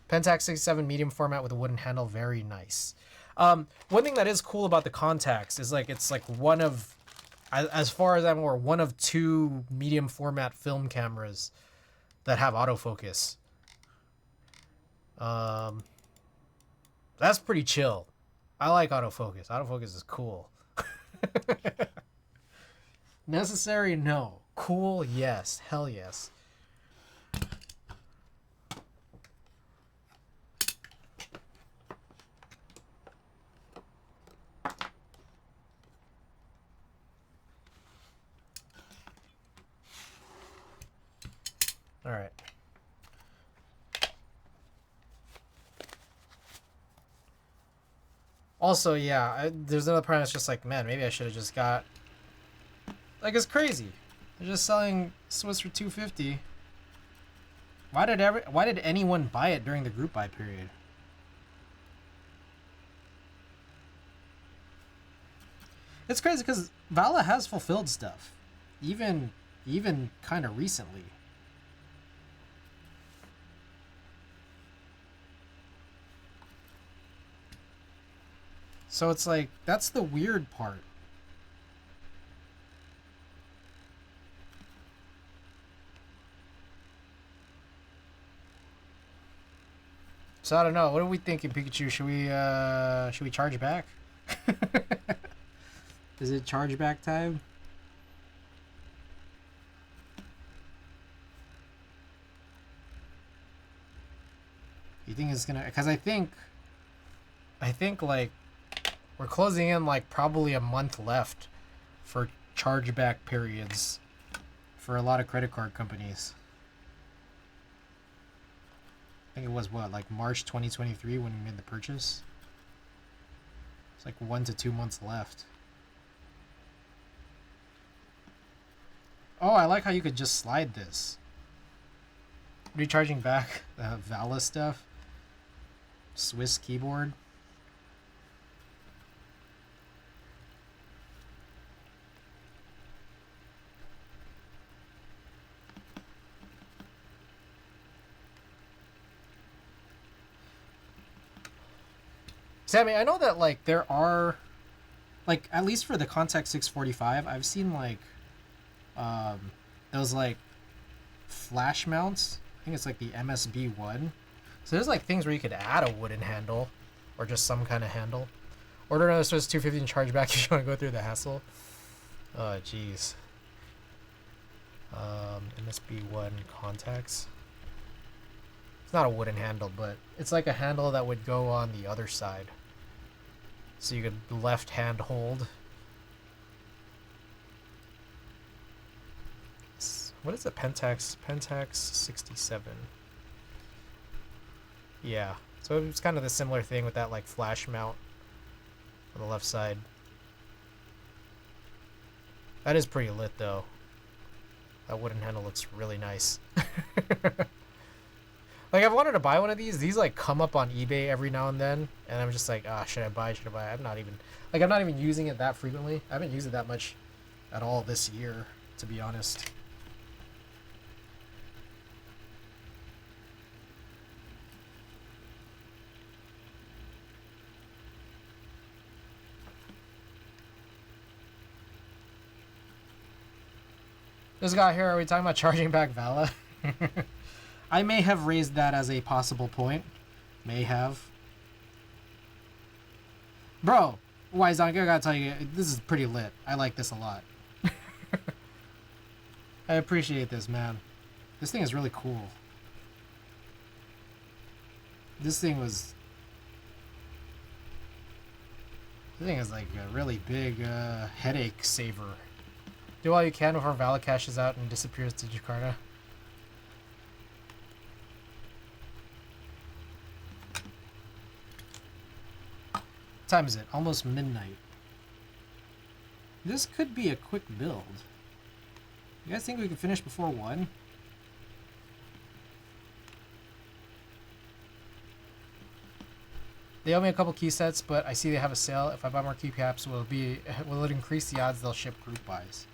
A: Pentax 67 medium format with a wooden handle, very nice. One thing that is cool about the Contax is like it's like one of, as far as I'm aware, one of two medium format film cameras that have autofocus. That's pretty chill. I like autofocus. Autofocus is cool. Necessary? No. Cool? Yes. Hell yes. All right. Also, yeah, there's another part that's just like, man, maybe I should have just got... Like, it's crazy. They're just selling Swiss for $250. Why did anyone buy it during the group buy period? It's crazy because Vala has fulfilled stuff, even kind of recently. So it's like, that's the weird part. So I don't know. What are we thinking, Pikachu? Should we charge back? Is it charge back time? You think it's gonna? Because I think like we're closing in like probably a month left for chargeback periods for a lot of credit card companies. I think it was what, like March 2023 when we made the purchase. It's like 1 to 2 months left. Oh, I like how you could just slide this. Recharging back the Vala stuff. Swiss keyboard. Sammy, I know that like there are, like at least for the Contact 645, I've seen like those like flash mounts. I think it's like the MSB1. So there's like things where you could add a wooden handle or just some kind of handle. Order another Swiss 250 and charge back if you want to go through the hassle. Oh, jeez. MSB1 contacts. It's not a wooden handle, but it's like a handle that would go on the other side. So you could left hand hold. What is the Pentax? Pentax 67. Yeah. So it's kind of the similar thing with that like flash mount on the left side. That is pretty lit though. That wooden handle looks really nice. Like I've wanted to buy one of these. These like come up on eBay every now and then, and I'm just like, ah, should I buy? Should I buy? I'm not even using it that frequently. I haven't used it that much at all this year, to be honest. This guy here, are we talking about charging back Vala? I may have raised that as a possible point. May have. Bro, Wizonk, I gotta tell you, this is pretty lit. I like this a lot. I appreciate this, man. This thing is really cool. This thing is like a really big headache saver. Do all you can before Vala cashes out and disappears to Jakarta. What time is it? Almost midnight. This could be a quick build. You guys think we can finish before 1? They owe me a couple key sets, but I see they have a sale. If I buy more keycaps, will it increase the odds they'll ship group buys?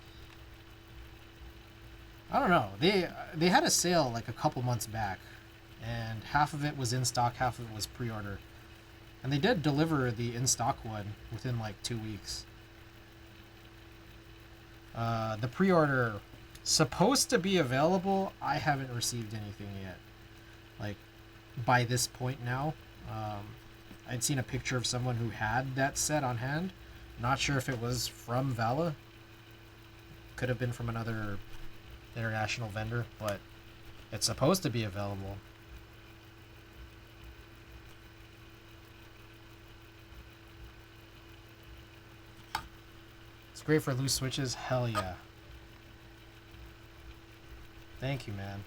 A: I don't know. They had a sale like a couple months back, and half of it was in stock, half of it was pre-order. And they did deliver the in-stock one within like 2 weeks. The pre-order supposed to be available. I haven't received anything yet. Like by this point now, I'd seen a picture of someone who had that set on hand. Not sure if it was from Vala. Could have been from another international vendor, but it's supposed to be available. It's great for loose switches. Hell yeah. Thank you, man.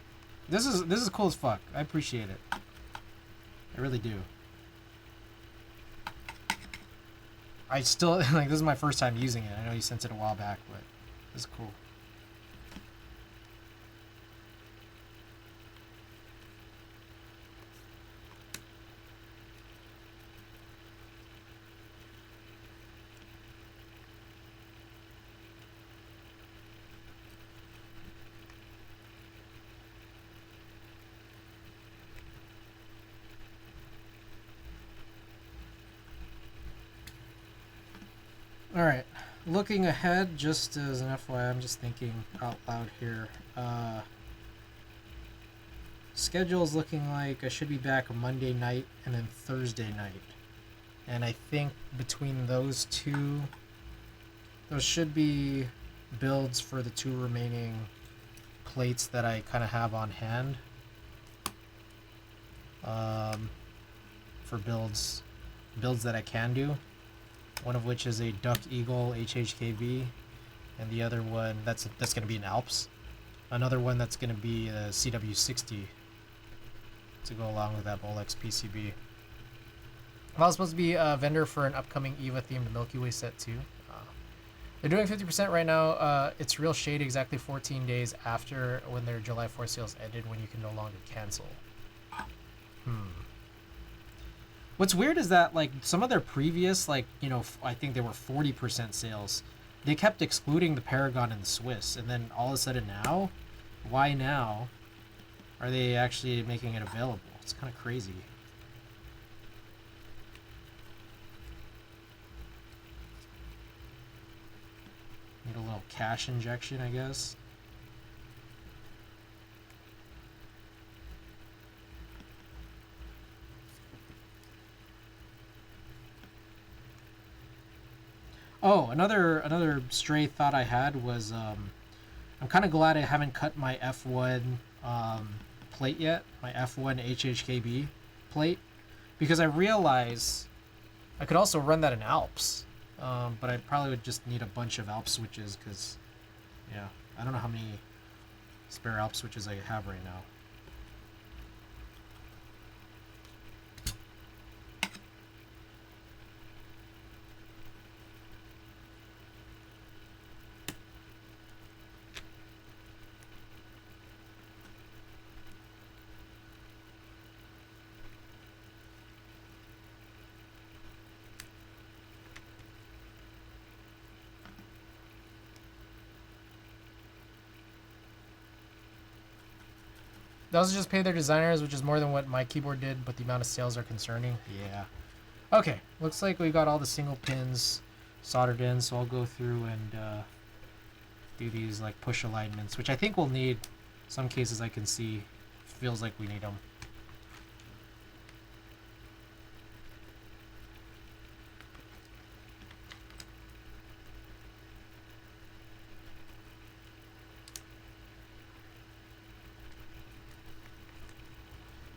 A: This is cool as fuck. I appreciate it. I really do. I still like this is my first time using it. I know you sent it a while back, but it's cool. Alright, looking ahead, just as an FYI, I'm just thinking out loud here. Schedule's looking like I should be back Monday night and then Thursday night. And I think between those two, those should be builds for the 2 remaining plates that I kind of have on hand. for builds that I can do. One of which is a Duck Eagle HHKV, and the other one that's going to be an Alps. Another one that's going to be a CW60 to go along with that Bolex PCB. I was supposed to be a vendor for an upcoming EVA themed Milky Way set too. They're doing 50% right now. It's real shady exactly 14 days after when their July 4th sales ended, when you can no longer cancel. What's weird is that, like, some of their previous, like, you know, I think they were 40% sales. They kept excluding the Paragon and the Swiss, and then all of a sudden now, why now are they actually making it available? It's kind of crazy. Need a little cash injection, I guess. Oh, another stray thought I had was I'm kind of glad I haven't cut my F1 plate yet, my F1 HHKB plate, because I realize I could also run that in Alps, but I probably would just need a bunch of Alps switches because, yeah, I don't know how many spare Alps switches I have right now. They also just pay their designers, which is more than what my keyboard did, but the amount of sales are concerning. Yeah. Okay, looks like we got all the single pins soldered in, so I'll go through and do these like push alignments, which I think we'll need. Some cases I can see feels like we need them.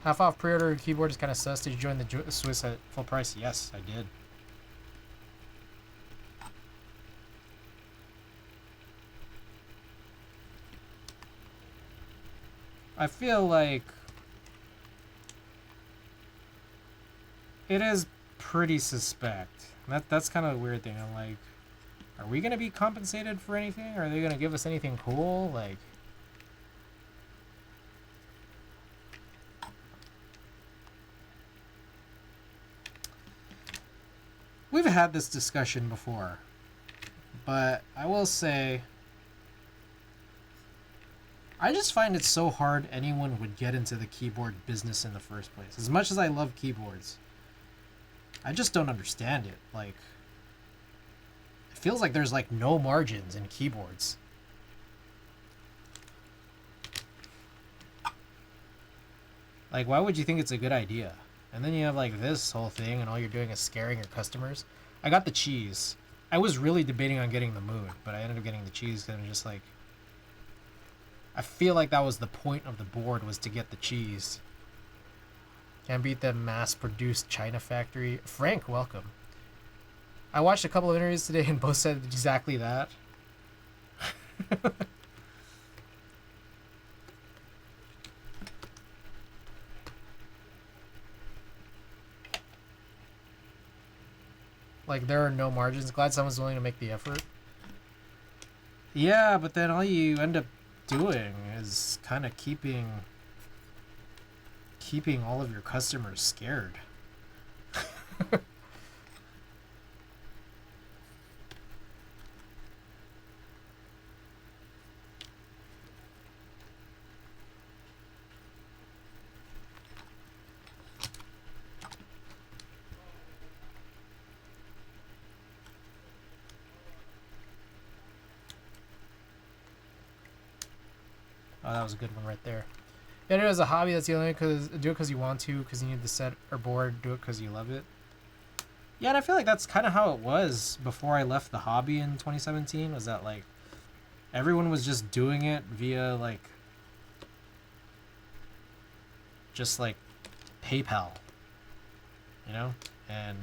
A: Half off pre-order keyboard is kind of sus. Did you join the Swiss at full price? Yes, I did. I feel like it is pretty suspect. That's kind of a weird thing. I'm like, are we gonna be compensated for anything? Are they gonna give us anything cool? Like, we've had this discussion before, but I will say, I just find it so hard anyone would get into the keyboard business in the first place. As much as I love keyboards, I just don't understand it. Like, it feels like there's like no margins in keyboards. Like, why would you think it's a good idea? And then you have like this whole thing and all you're doing is scaring your customers. I got the cheese. I was really debating on getting the mood, but I ended up getting the cheese because I'm just like, I feel like that was the point of the board, was to get the cheese. Can't beat the mass-produced China factory. Frank, welcome. I watched a couple of interviews today and both said exactly that. Like, there are no margins. Glad someone's willing to make the effort. Yeah, but then all you end up doing is kind of keeping all of your customers scared. Oh, that was a good one right there. Yeah, it is a hobby. That's the only way. Cause do it because you want to, because you need the set or board. Do it because you love it. Yeah, and I feel like that's kind of how it was before I left the hobby in 2017. Was that like everyone was just doing it via like just like PayPal, you know, and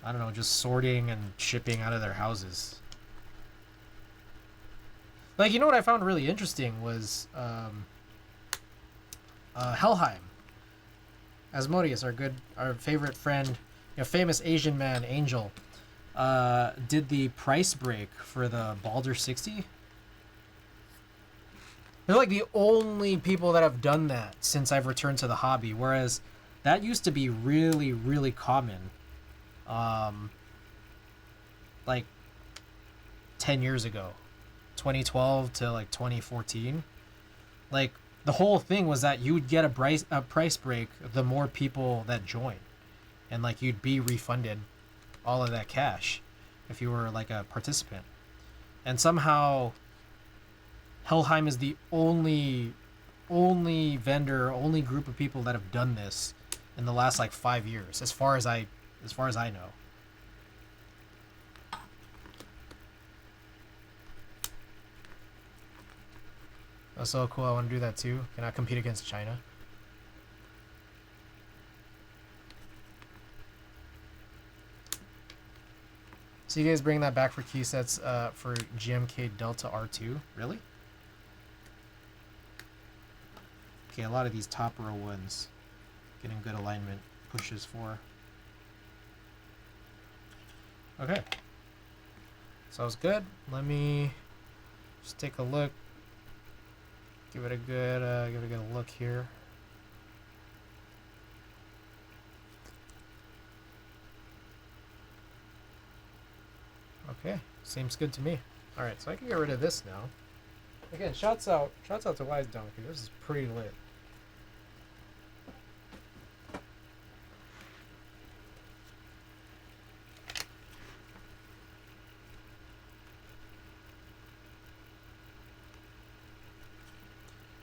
A: I don't know, just sorting and shipping out of their houses. Like, you know what I found really interesting was Helheim. Asmodeus, our favorite friend, you know, famous Asian man, Angel, did the price break for the Baldur 60. They're like the only people that have done that since I've returned to the hobby, whereas that used to be really, really common, like 10 years ago, 2012 to like 2014. Like, the whole thing was that you would get a price break the more people that join, and like you'd be refunded all of that cash if you were like a participant. And somehow Helheim is the only vendor, only group of people that have done this in the last like 5 years, as far as I know. That's so cool. I want to do that too. Can I compete against China? So you guys bring that back for key sets for GMK Delta R2? Really? Okay, a lot of these top row ones getting good alignment pushes for. Okay. Sounds good. Let me just take a look. Give it a good look here. Okay, seems good to me. All right, so I can get rid of this now. Again, shouts out to Wise Donkey. This is pretty lit.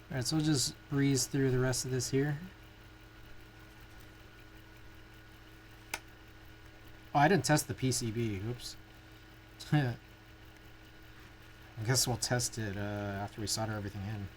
A: Alright, so we'll just breeze through the rest of this here. Oh, I didn't test the PCB. Oops. I guess we'll test it after we solder everything in.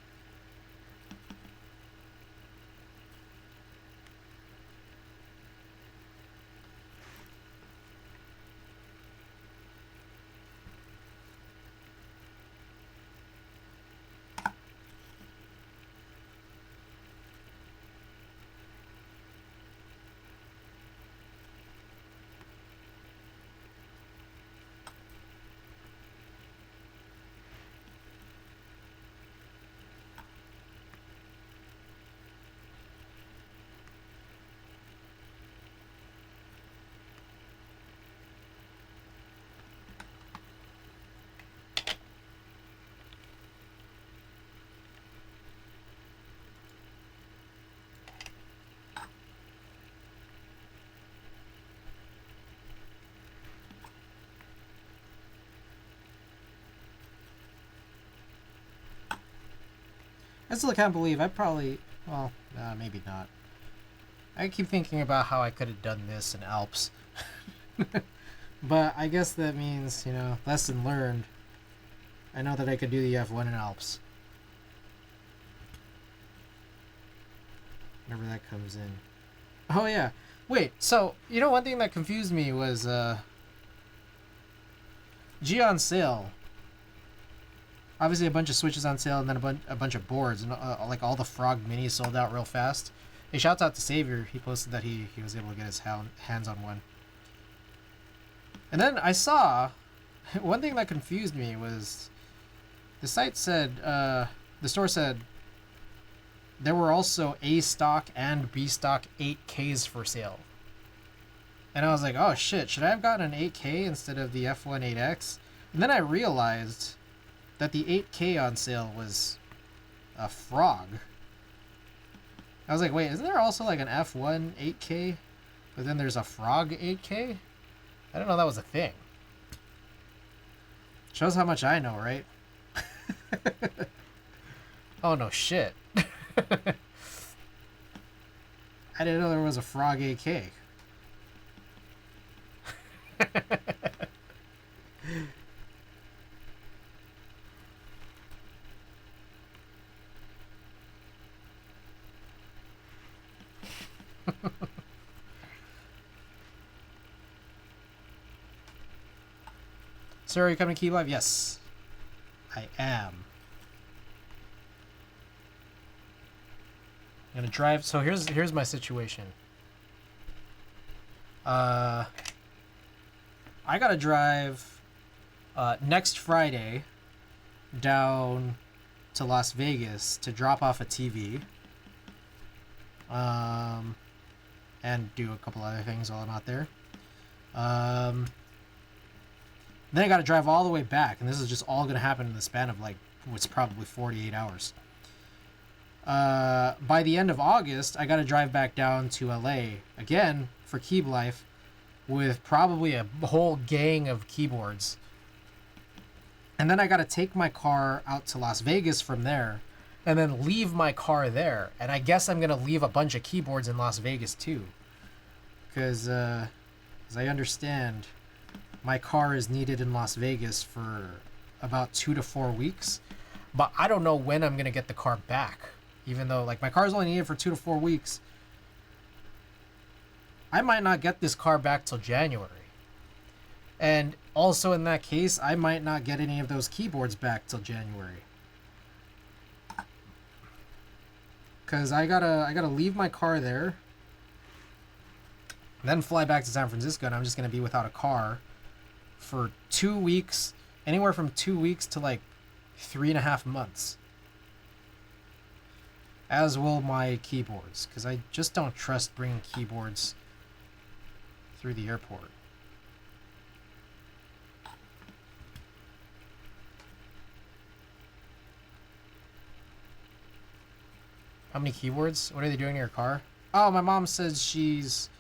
A: I still can't believe well, maybe not. I keep thinking about how I could have done this in Alps. But I guess that means, you know, lesson learned. I know that I could do the F1 in Alps. Whenever that comes in. Oh yeah. Wait, so, you know, one thing that confused me was, G on sale. Obviously a bunch of switches on sale, and then a bunch of boards, and like all the Frog Minis sold out real fast. Hey, shouts out to Savior. He posted that he was able to get his hands on one. And then I saw one thing that confused me was the site said the store said there were also A stock and B stock 8Ks for sale. And I was like, oh shit, should I have gotten an 8K instead of the F1 8X? And then I realized that the 8K on sale was a Frog. I was like, wait, isn't there also like an F1 8K? But then there's a Frog 8K? I didn't know that was a thing. Shows how much I know, right? Oh, no shit. I didn't know there was a Frog 8K. Sir, are you coming to Key Live? Yes, I am. I'm gonna drive. So here's my situation. I gotta drive next Friday down to Las Vegas to drop off a TV. And do a couple other things while I'm out there. Then I got to drive all the way back, and this is just all going to happen in the span of like what's probably 48 hours. By the end of August, I got to drive back down to LA again for Key Life with probably a whole gang of keyboards. And then I got to take my car out to Las Vegas from there and then leave my car there. And I guess I'm going to leave a bunch of keyboards in Las Vegas too. Because, as I understand, my car is needed in Las Vegas for about 2 to 4 weeks. But I don't know when I'm going to get the car back. Even though, like, my car's only needed for 2 to 4 weeks. I might not get this car back till January. And also in that case, I might not get any of those keyboards back till January. Cause I gotta leave my car there, then fly back to San Francisco, and I'm just gonna be without a car for 2 weeks, anywhere from 2 weeks to like 3.5 months. As will my keyboards, because I just don't trust bringing keyboards through the airport. How many keyboards? What are they doing in your car? Oh, my mom says she's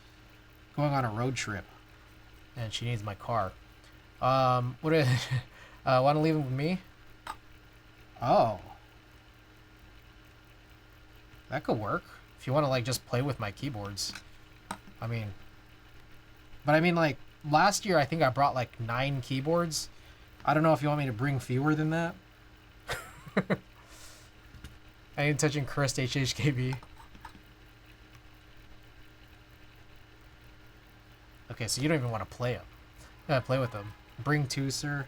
A: going on a road trip, and she needs my car. What? Want to leave them with me? Oh, that could work. If you want to like just play with my keyboards, I mean. But I mean, like last year, I think I brought like 9 keyboards. I don't know if you want me to bring fewer than that. I ain't touching cursed HHKB. Okay, so you don't even want to play them. Play with them. Bring 2, sir.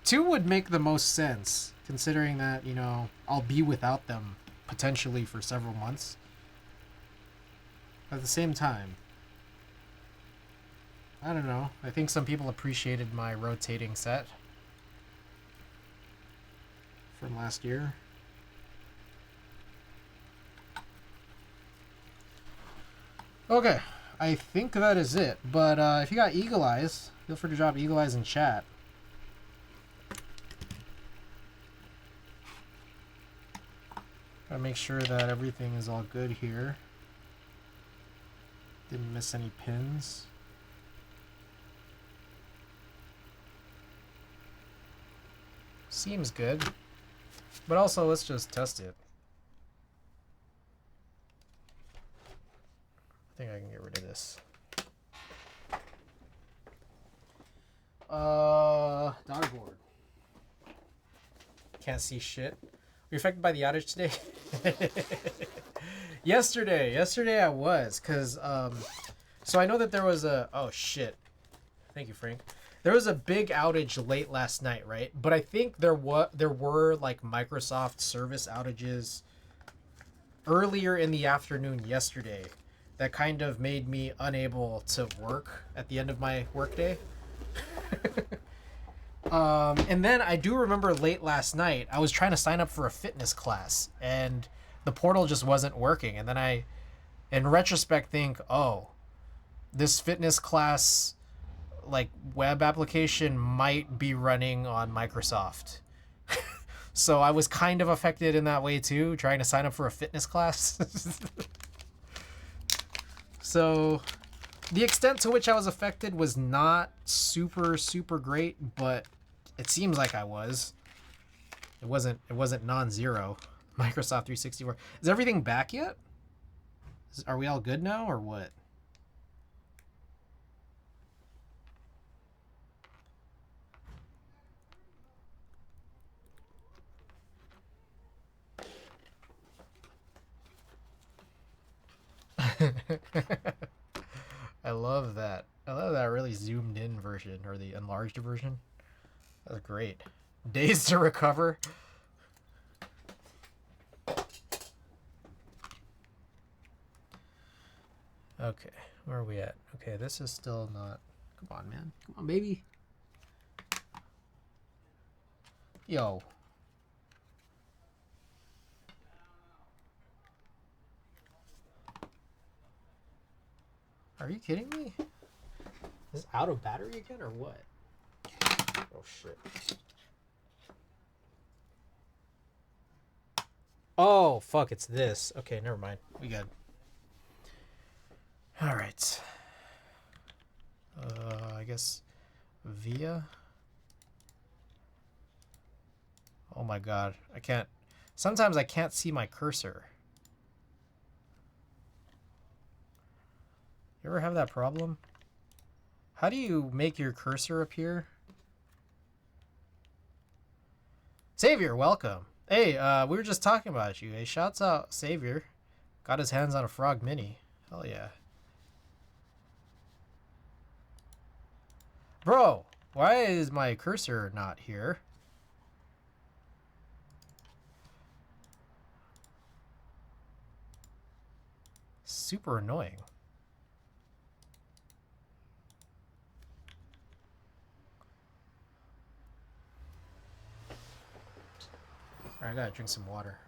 A: 2 would make the most sense, considering that, you know, I'll be without them potentially for several months. At the same time, I don't know. I think some people appreciated my rotating set from last year. Okay, I think that is it. But if you got eagle eyes, feel free to drop eagle eyes in chat. Gotta make sure that everything is all good here. Didn't miss any pins. Seems good. But also, let's just test it. I think I can get rid of this. Daughter board. Can't see shit. Were you affected by the outage today? Yesterday I was, cause so I know that there was a oh shit. Thank you, Frank. There was a big outage late last night, right? But I think there were like Microsoft service outages earlier in the afternoon yesterday that kind of made me unable to work at the end of my workday. And then I do remember late last night, I was trying to sign up for a fitness class and the portal just wasn't working. And then I, in retrospect, think, oh, this fitness class like web application might be running on Microsoft. So I was kind of affected in that way too, trying to sign up for a fitness class. So the extent to which I was affected was not super great, but it seems like I was. It wasn't non-zero. Microsoft 364. Is everything back yet? Are we all good now or what? I love that. I love that really version or the enlarged version. That's great. Days to recover. Okay, where are we at? Okay, this is still not... Come on, man. Come on, baby. Yo. Are you kidding me? Is this out of battery again or what? Oh, shit. Oh, fuck, it's this. Okay, never mind. We good. All right. I guess via. Oh my god, I can't. Sometimes I can't see my cursor. You ever have that problem? How do you make your cursor appear? Savior, welcome. Hey, we were just talking about you. Hey, shouts out Savior. Got his hands on a Frog Mini. Hell yeah. Bro, why is my cursor not here? Super annoying. Alright, I gotta drink some water.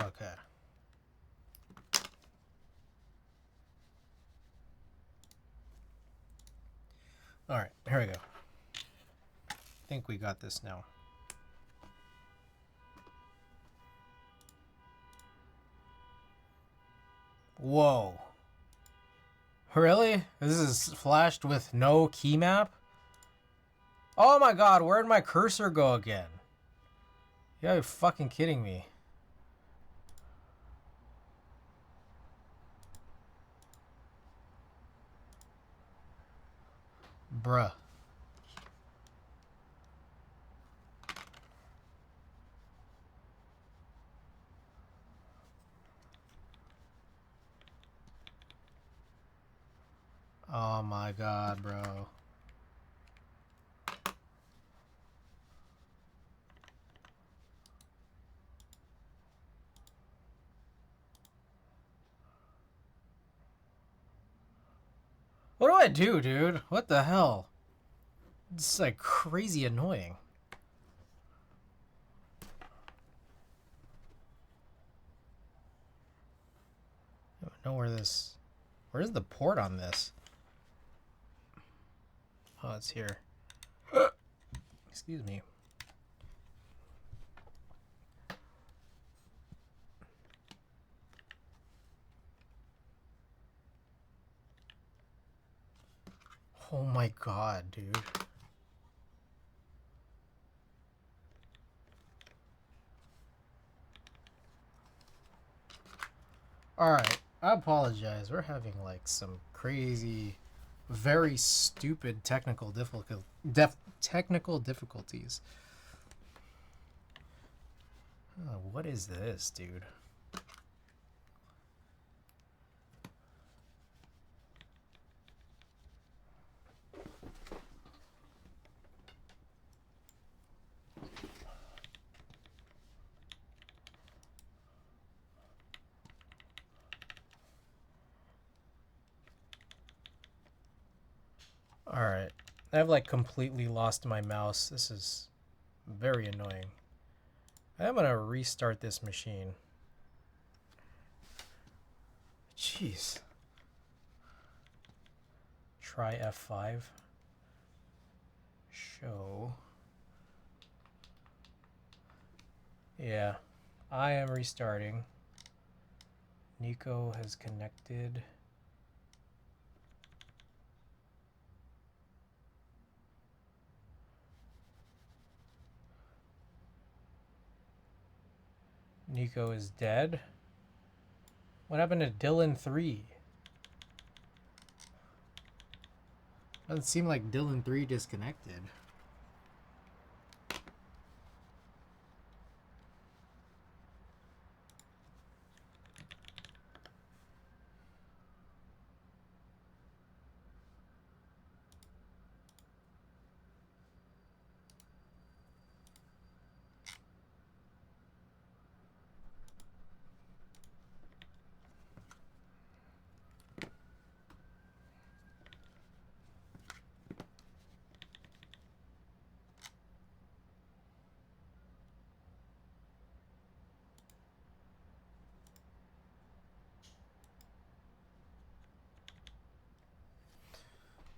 A: Okay. Alright, here we go. I think we got this now. Whoa. Really? This is flashed with no key map? Oh my god, where'd my cursor go again? You gotta be fucking kidding me. Bruh. Oh my god, bro. What do I do, dude? What the hell? It's like crazy annoying. I don't know where this... Where's the port on this? Oh, it's here. Excuse me. Oh my god, dude. Alright, I apologize. We're having like some crazy, very stupid technical difficulties. Oh, what is this, dude? Alright. I've like completely lost my mouse. This is very annoying. I'm gonna restart this machine. Jeez. Try F5. Show. Yeah. I am restarting. Nico has connected. Nico is dead. What happened to Dylan 3? Doesn't seem like Dylan 3 disconnected.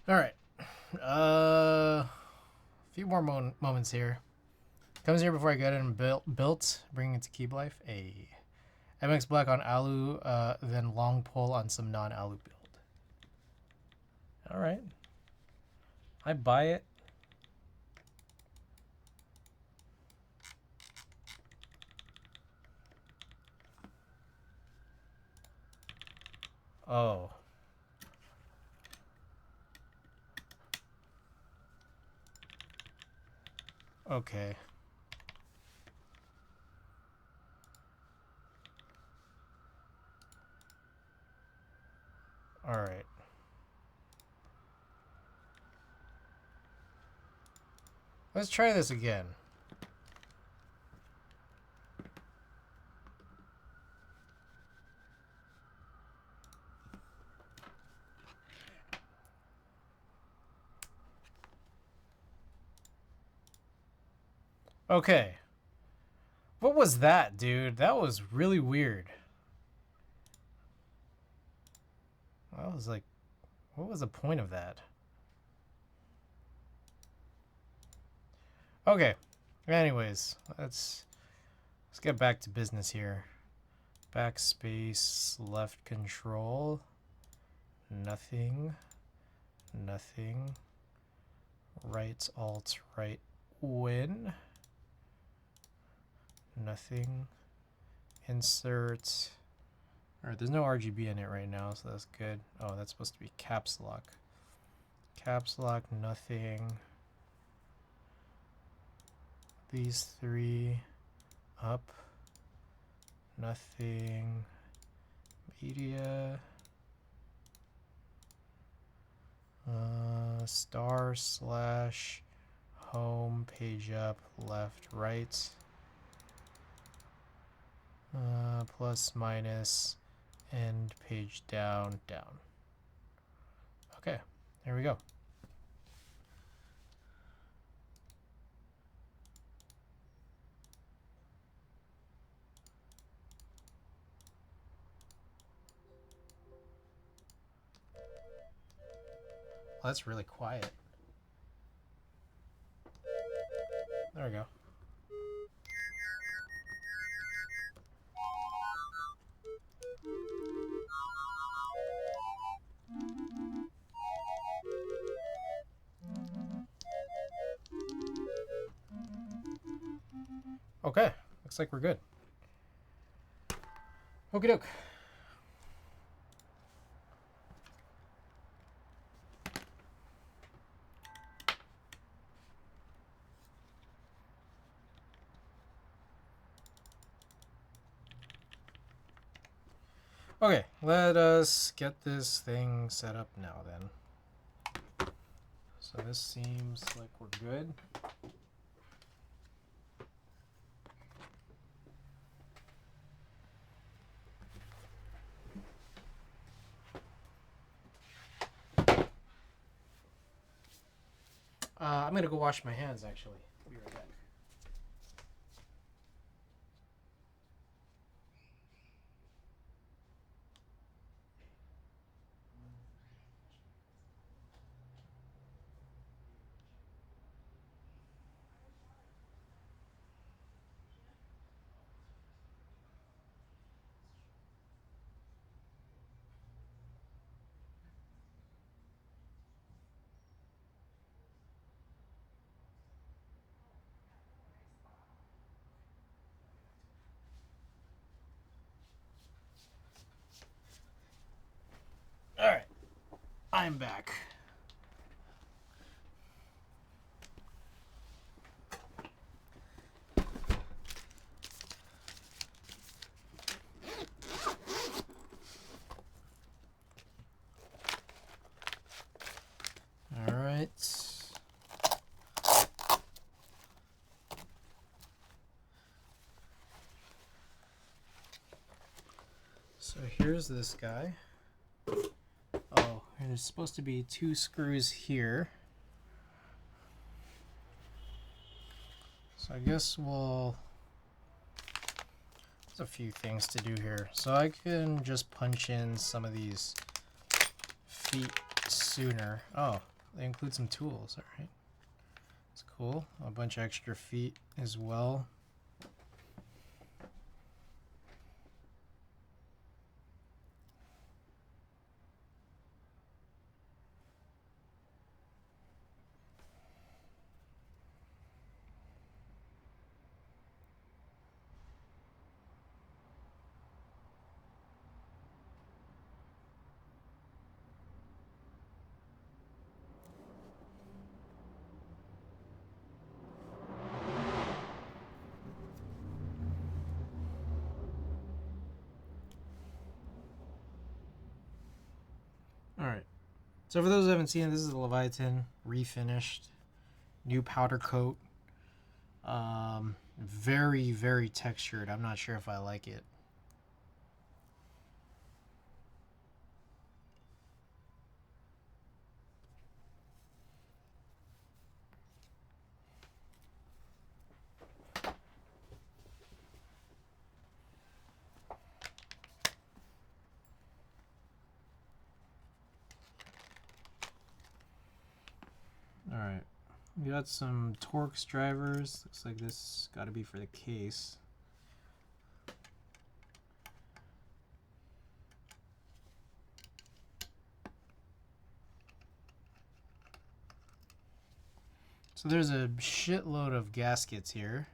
A: All right. A few more moments here. Comes here before I get it and built, bringing it to Keep Life. A MX Black on Alu, then long pull on some non-Alu build. All right. I buy it. Oh. Okay. All right. Let's try this again. Okay. What was that, dude? That was really weird. I was like, what was the point of that? Okay. Anyways, let's get back to business here. Backspace, left control. Nothing. Nothing. Right alt, right win. Nothing. Insert. Alright, there's no RGB in it right now, so that's good. Oh, that's supposed to be caps lock. Caps lock, nothing. These three. Up. Nothing. Media. Star slash home, page up, left, right. Plus, minus, end, page down, down. Okay, there we go. Well, that's really quiet. There we go. Okay, looks like we're good. Okie doke. Okay, let us get this thing set up now then. So this seems like we're good. I'm gonna go wash my hands actually. I'll be right back. All right, I'm back. So here's this guy. Oh, there's supposed to be 2 screws here. So I guess there's a few things to do here. So I can just punch in some of these feet sooner. Oh, they include some tools, all right. That's cool. A bunch of extra feet as well. Alright, so for those who haven't seen it, this is the Leviatan refinished, new powder coat. Very, very textured. I'm not sure if I like it. Alright, we got some Torx drivers. Looks like this got to be for the case. So there's a shitload of gaskets here.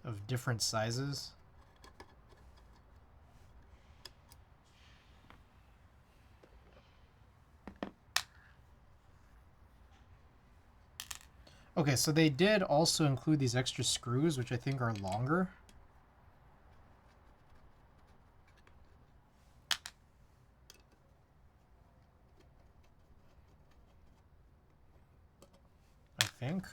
A: Of different sizes. Okay, so they did also include these extra screws, which I think are longer. I think.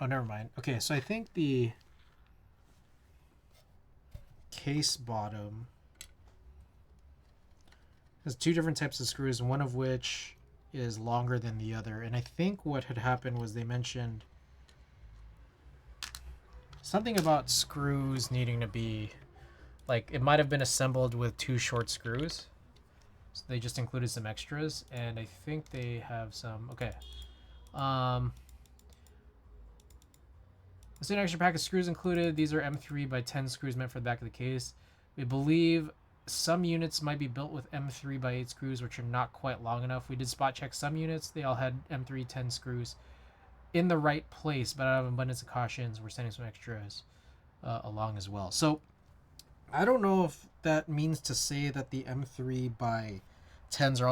A: Oh, never mind. Okay, so I think the case bottom has 2 different types of screws, one of which is longer than the other. And I think what had happened was they mentioned something about screws needing to be, like, it might have been assembled with 2 short screws. So they just included some extras, and I think they have some, okay. There's an extra pack of screws included. These are M3 by 10 screws meant for the back of the case. We believe some units might be built with M3 by 8 screws, which are not quite long enough. We did spot check some units. They all had M3 10 screws in the right place, but out of abundance of cautions, we're sending some extras along as well. So I don't know if that means to say that the M3 by 10s are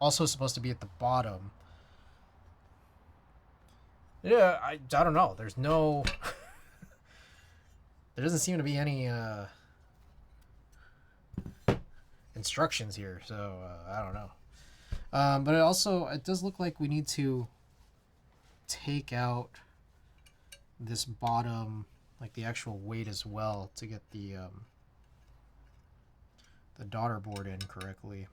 A: also supposed to be at the bottom. Yeah, I don't know. There's no... there doesn't seem to be any instructions here, so I don't know. But it does look like we need to take out this bottom, like the actual weight as well, to get the daughter board in correctly.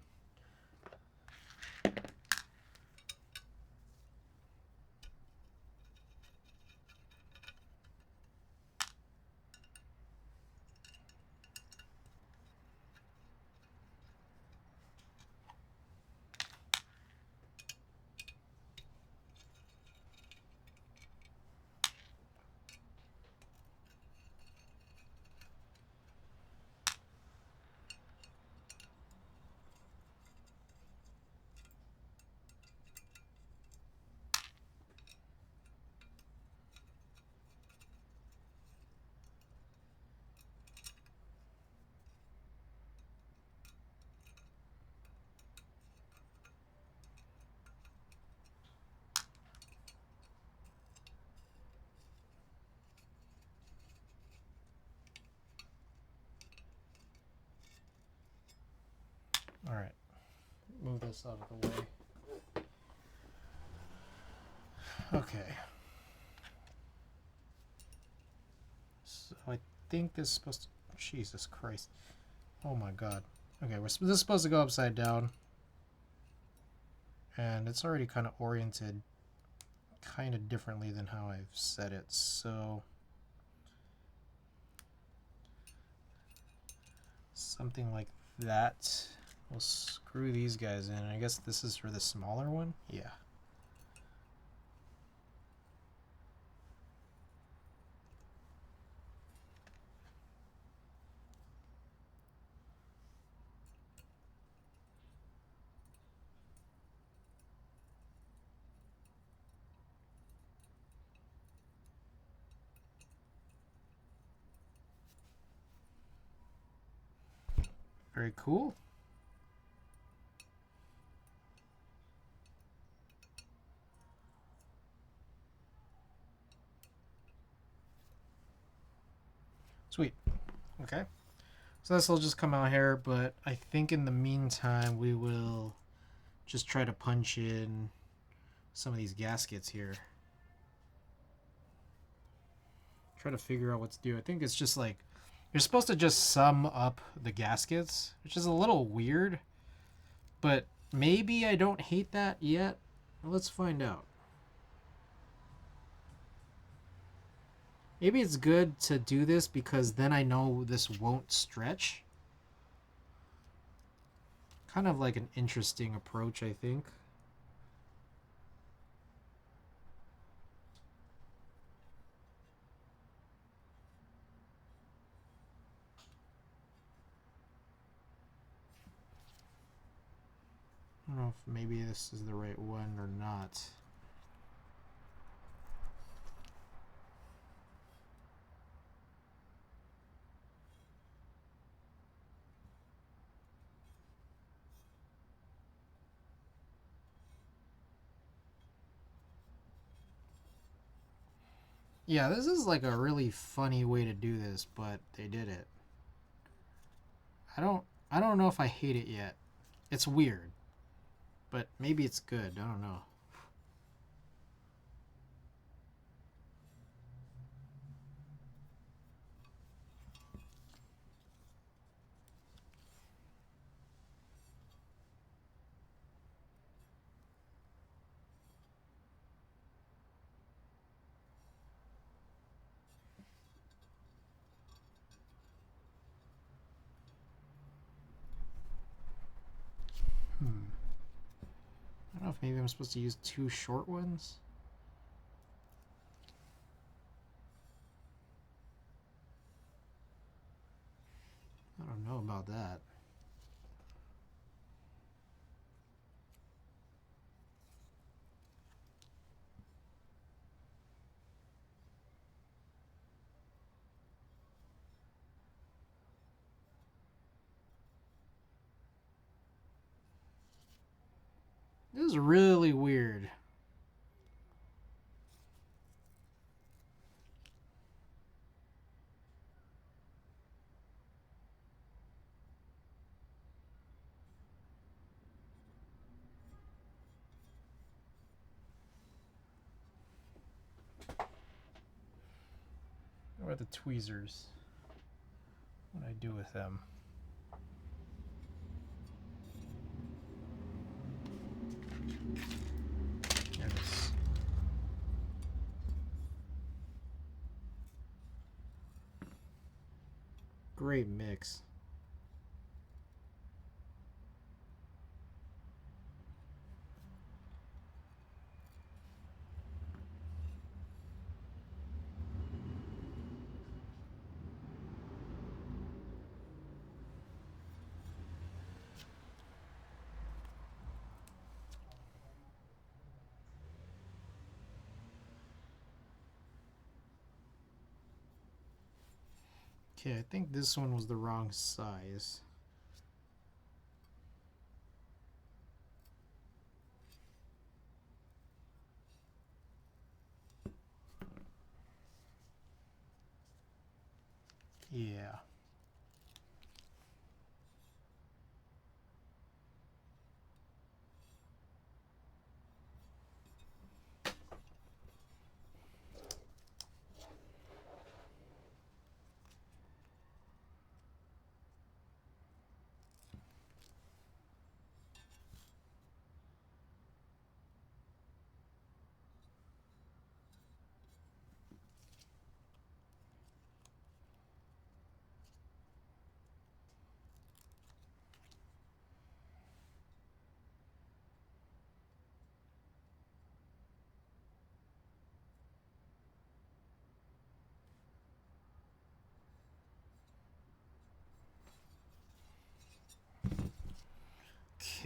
A: All right, move this out of the way. Okay. So I think this is supposed to... Jesus Christ. Oh my God. Okay, this is supposed to go upside down. And it's already kind of oriented kind of differently than how I've set it. So... something like that. We'll screw these guys in. I guess this is for the smaller one? Yeah. Very cool. Sweet. Okay. So this will just come out here, but I think in the meantime we will just try to punch in some of these gaskets here. Try to figure out what to do. I think it's just like you're supposed to just sum up the gaskets, which is a little weird, but maybe I don't hate that yet. Let's find out. Maybe it's good to do this because then I know this won't stretch. Kind of like an interesting approach, I think. I don't know if maybe this is the right one or not. Yeah, this is like a really funny way to do this, but they did it. I don't know if I hate it yet. It's weird. But maybe it's good. I don't know. I don't know if maybe I'm supposed to use 2 short ones. I don't know about that. This is really weird. What about the tweezers? What do I do with them? There it is. Great mix. Okay, I think this one was the wrong size. Yeah.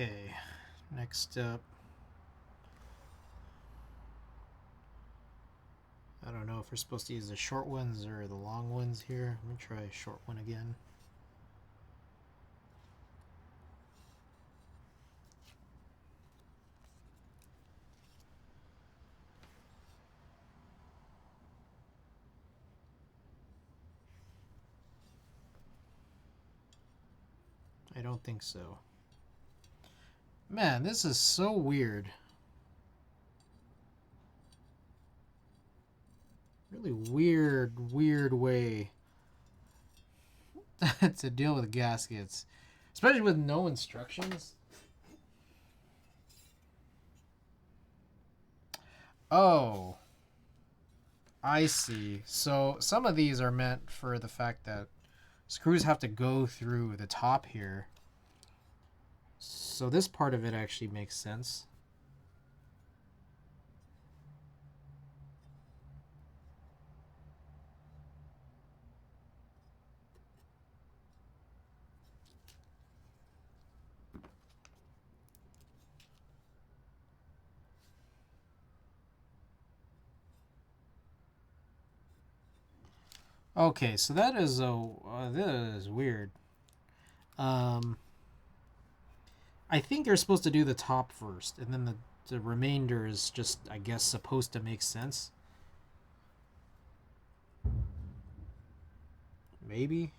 A: Okay, next up. I don't know if we're supposed to use the short ones or the long ones here. Let me try a short one again. I don't think so. Man, this is so weird. Really weird way to deal with gaskets. Especially with no instructions. Oh. I see. So some of these are meant for the fact that screws have to go through the top here. So this part of it actually makes sense. Okay, so that is weird. I think you're supposed to do the top first, and then the remainder is just, I guess, supposed to make sense. Maybe.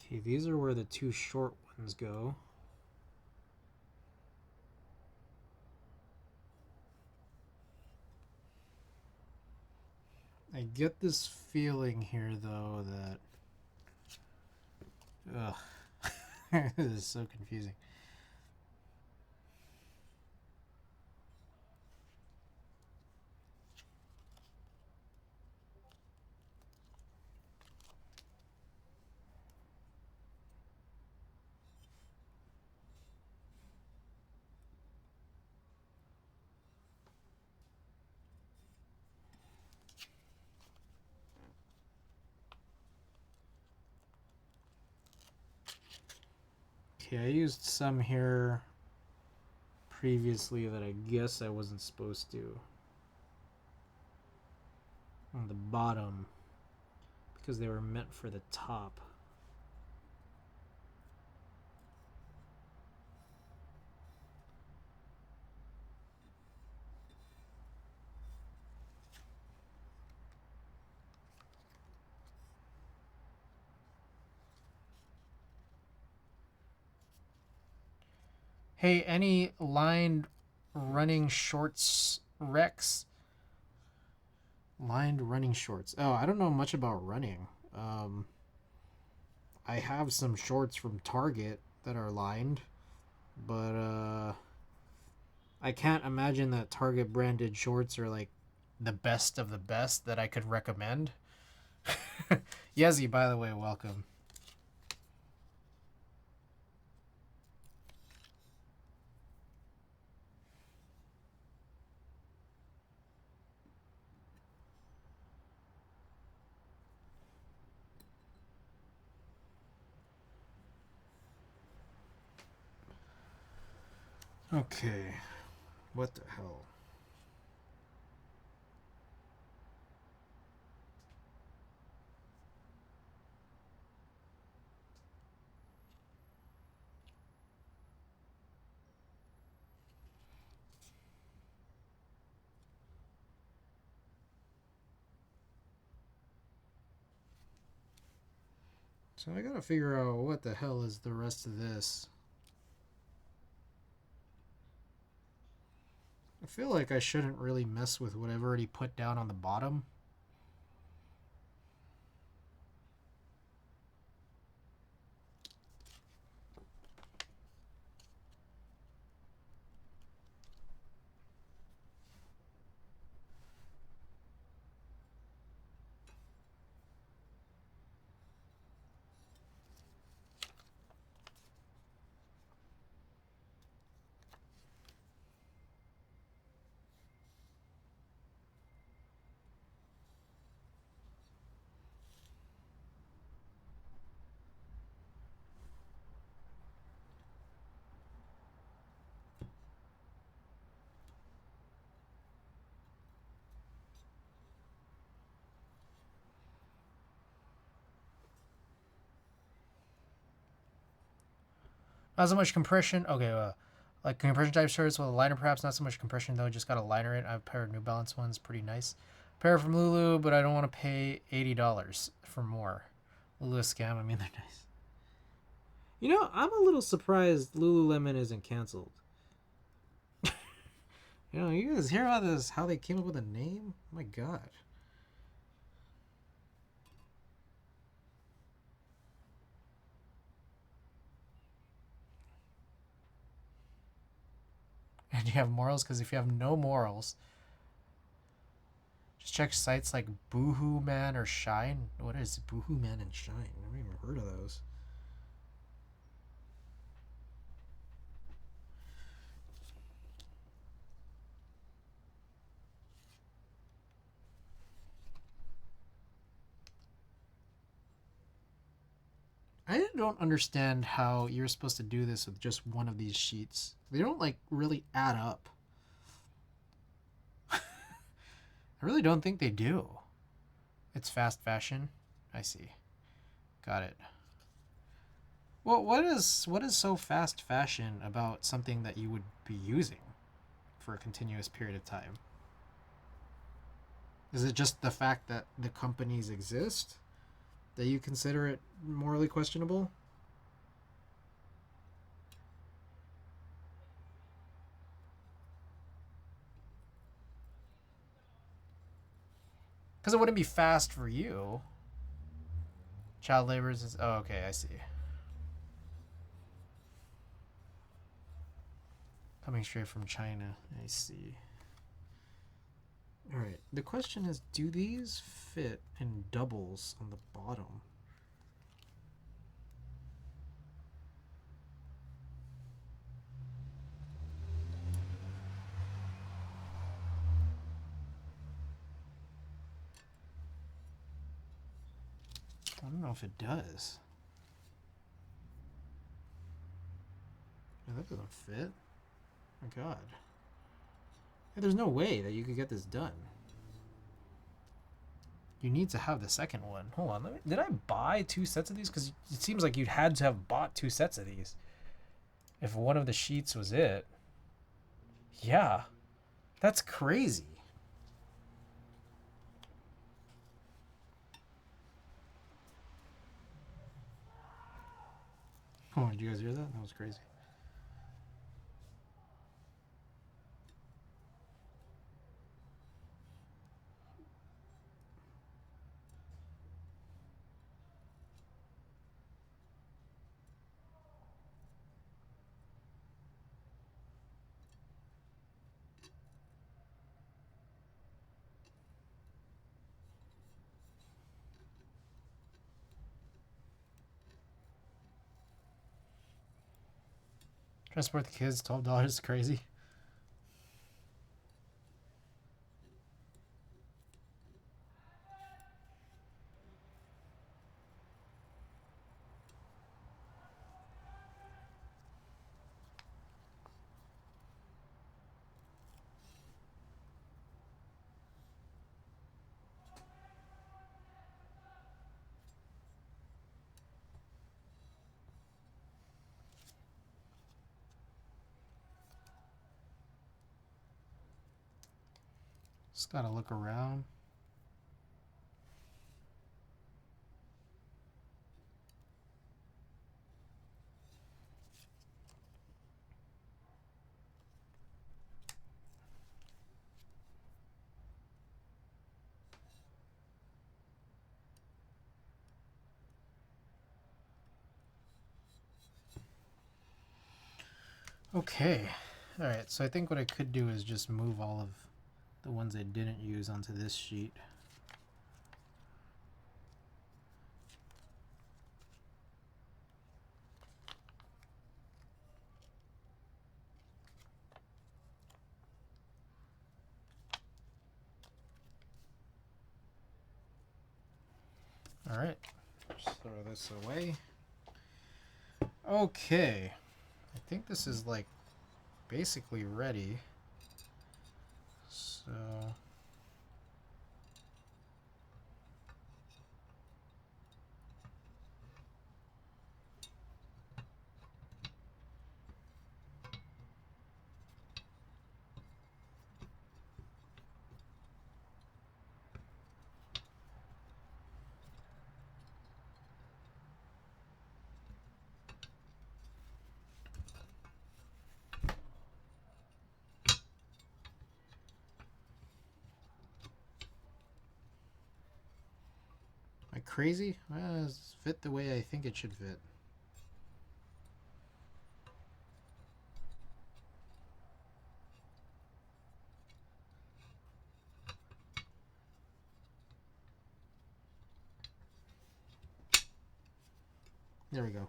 A: Okay, these are where the two short ones go. I get this feeling here, though, that... Ugh. This is so confusing. Okay, I used some here previously that I guess I wasn't supposed to. On the bottom. Because they were meant for the top. Hey, any lined running shorts, Rex? Lined running shorts. Oh, I don't know much about running. I have some shorts from Target that are lined, but I can't imagine that Target branded shorts are like the best of the best that I could recommend. Yezi, by the way, welcome. Okay, what the hell? So I gotta figure out what the hell is the rest of this. I feel like I shouldn't really mess with what I've already put down on the bottom. Not so much compression. Okay, like compression type shirts with a liner, perhaps not so much compression though. Just got a liner in. I have a pair of New Balance ones, pretty nice. Pair from Lulu, but I don't want to pay $80 for more. Lulu scam. I mean, they're nice. You know, I'm a little surprised Lululemon isn't canceled. You know, you guys hear about this? How they came up with a name? Oh my god. And you have morals? Because if you have no morals, just check sites like Boohoo Man or Shine. What is Boohoo Man and Shine? I've never even heard of those. I don't understand how you're supposed to do this with just one of these sheets. They don't like really add up. I really don't think they do. It's fast fashion. I see. Got it. Well, what is so fast fashion about something that you would be using for a continuous period of time? Is it just the fact that the companies exist that you consider it morally questionable? Because it wouldn't be fast for you. Child labor is. Oh, okay, I see. Coming straight from China. I see. Alright, the question is, do these fit in doubles on the bottom? I don't know if it does. Yeah, that doesn't fit. Oh my god. Yeah, there's no way that you could get this done. You need to have the second one. Hold on, did I buy 2 sets of these? Because it seems like you'd had to have bought 2 sets of these. If one of the sheets was it. Yeah. That's crazy. Oh, did you guys hear that? That was crazy. Transport the kids, $12 is crazy. Just gotta look around. Okay. Alright, so I think what I could do is just move all of the ones I didn't use onto this sheet. Alright, just throw this away. Okay, I think this is like basically ready. So am I crazy? Well, it's fit the way I think it should fit. There we go.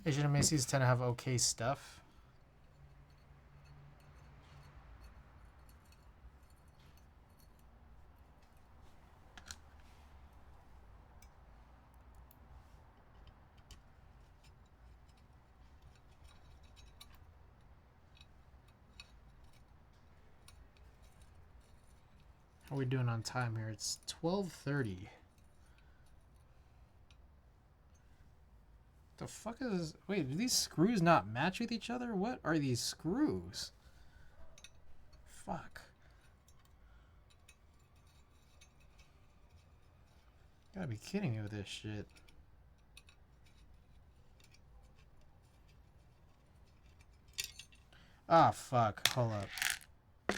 A: Asian Macy's tend to have okay stuff. How are we doing on time here? It's 12:30. The fuck is... Wait, do these screws not match with each other? What are these screws? Fuck. Gotta be kidding me with this shit. Ah, fuck. Hold up.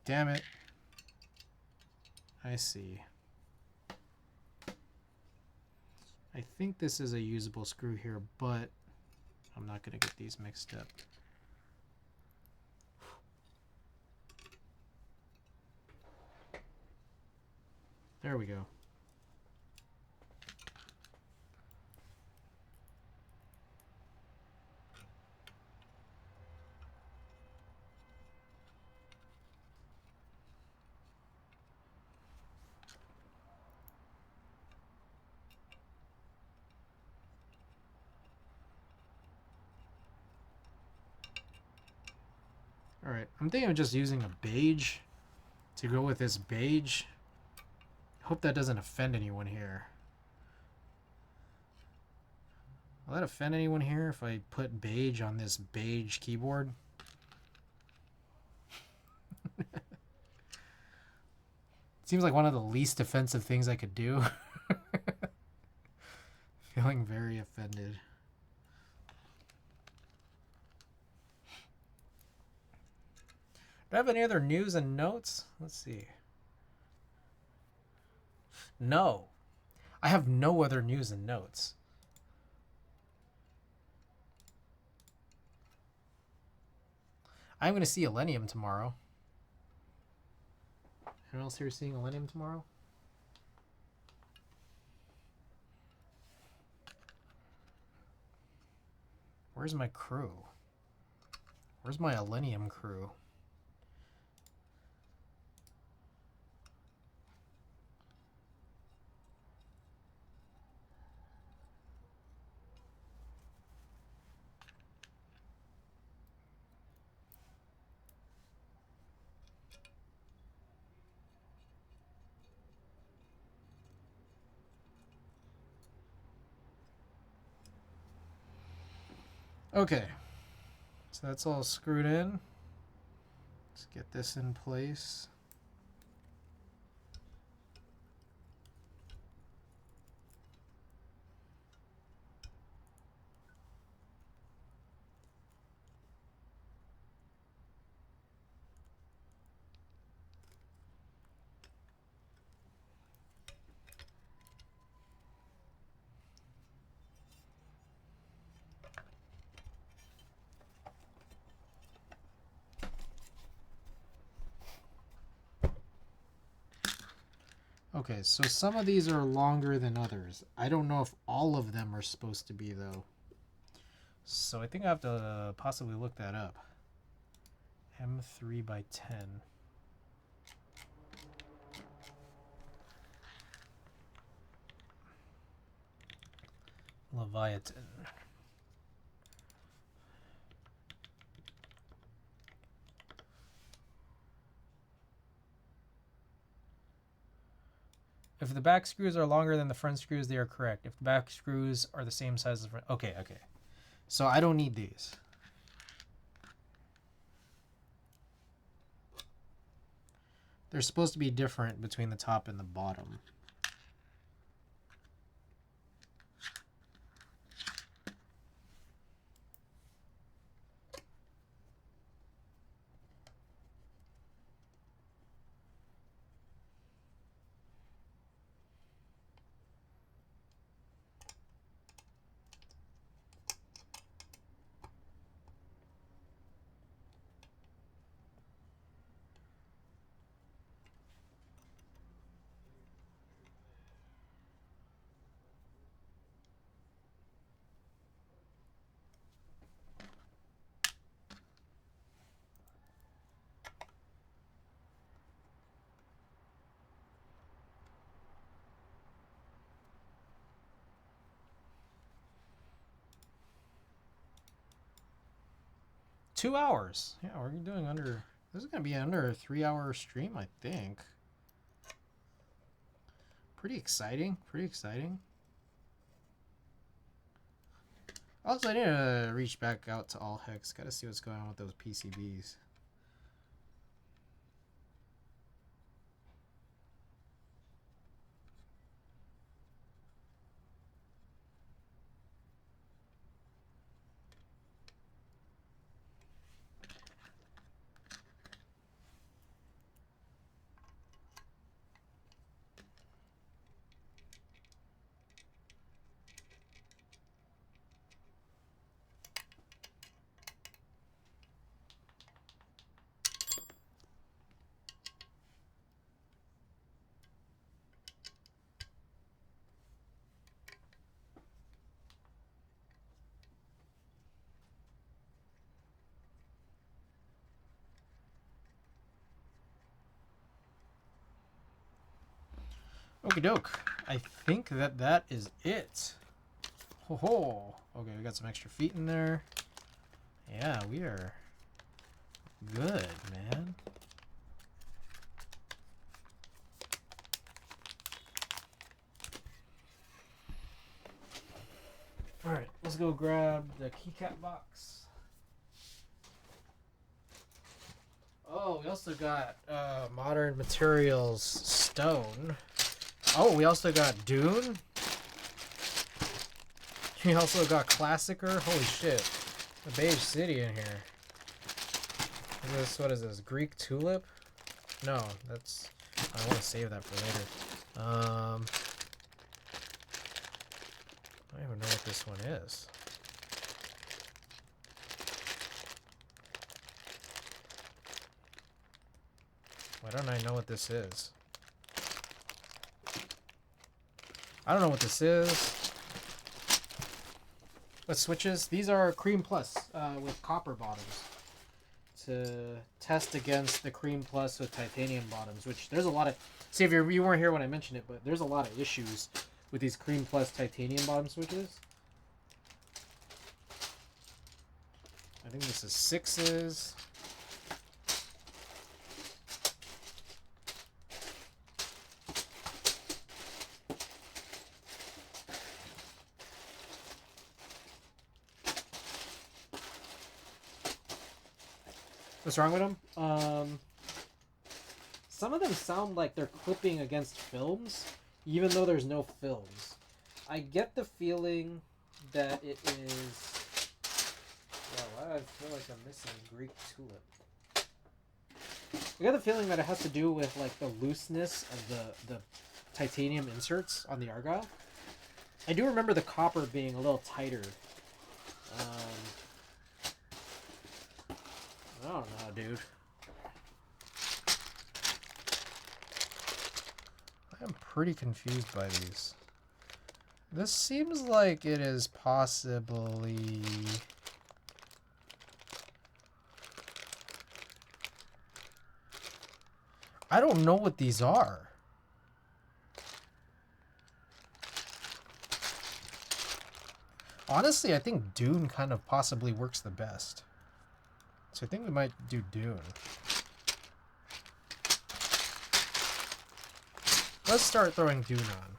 A: Damn it. I see. I think this is a usable screw here, but I'm not gonna get these mixed up. There we go. Alright, I'm thinking of just using a beige to go with this beige. Hope that doesn't offend anyone here. Will that offend anyone here if I put beige on this beige keyboard? Seems like one of the least offensive things I could do. Feeling very offended. Do I have any other news and notes? Let's see. No. I have no other news and notes. I'm going to see Elenium tomorrow. Anyone else here seeing Elenium tomorrow? Where's my crew? Where's my Elenium crew? Okay, so that's all screwed in. Let's get this in place. Okay, so some of these are longer than others. I don't know if all of them are supposed to be, though. So I think I have to possibly look that up. M3 by 10. Leviatan. If the back screws are longer than the front screws, they are correct. If the back screws are the same size as the front... Okay, okay. So I don't need these. They're supposed to be different between the top and the bottom. 2 hours. Yeah, we're doing under... This is going to be under a 3-hour stream, I think. Pretty exciting. Pretty exciting. Also, I need to reach back out to All Hex. Got to see what's going on with those PCBs. Okie doke. I think that is it. Ho ho. Okay, we got some extra feet in there. Yeah, we are good, man. Alright, let's go grab the keycap box. Oh, we also got Modern Materials Stone. Oh, we also got Dune. We also got Classicer. Holy shit. The Beige City in here. What is this? Greek Tulip? No, that's... I want to save that for later. I don't even know what this one is. Why don't I know what this is? I don't know what this is. What switches? These are Cream Plus with copper bottoms to test against the Cream Plus with titanium bottoms, which there's a lot of... See, if you weren't here when I mentioned it, but there's a lot of issues with these Cream Plus titanium bottom switches. I think this is 6s. What's wrong with them? Some of them sound like they're clipping against films, even though there's no films. I get the feeling that it is... Wow, why do I feel like I'm missing Greek Tulip? I get the feeling that it has to do with like the looseness of the titanium inserts on the Argyle. I do remember the copper being a little tighter. I don't know, dude. I'm pretty confused by these. This seems like it is possibly... I don't know what these are. Honestly, I think Dune kind of possibly works the best. So I think we might do Dune. Let's start throwing Dune on.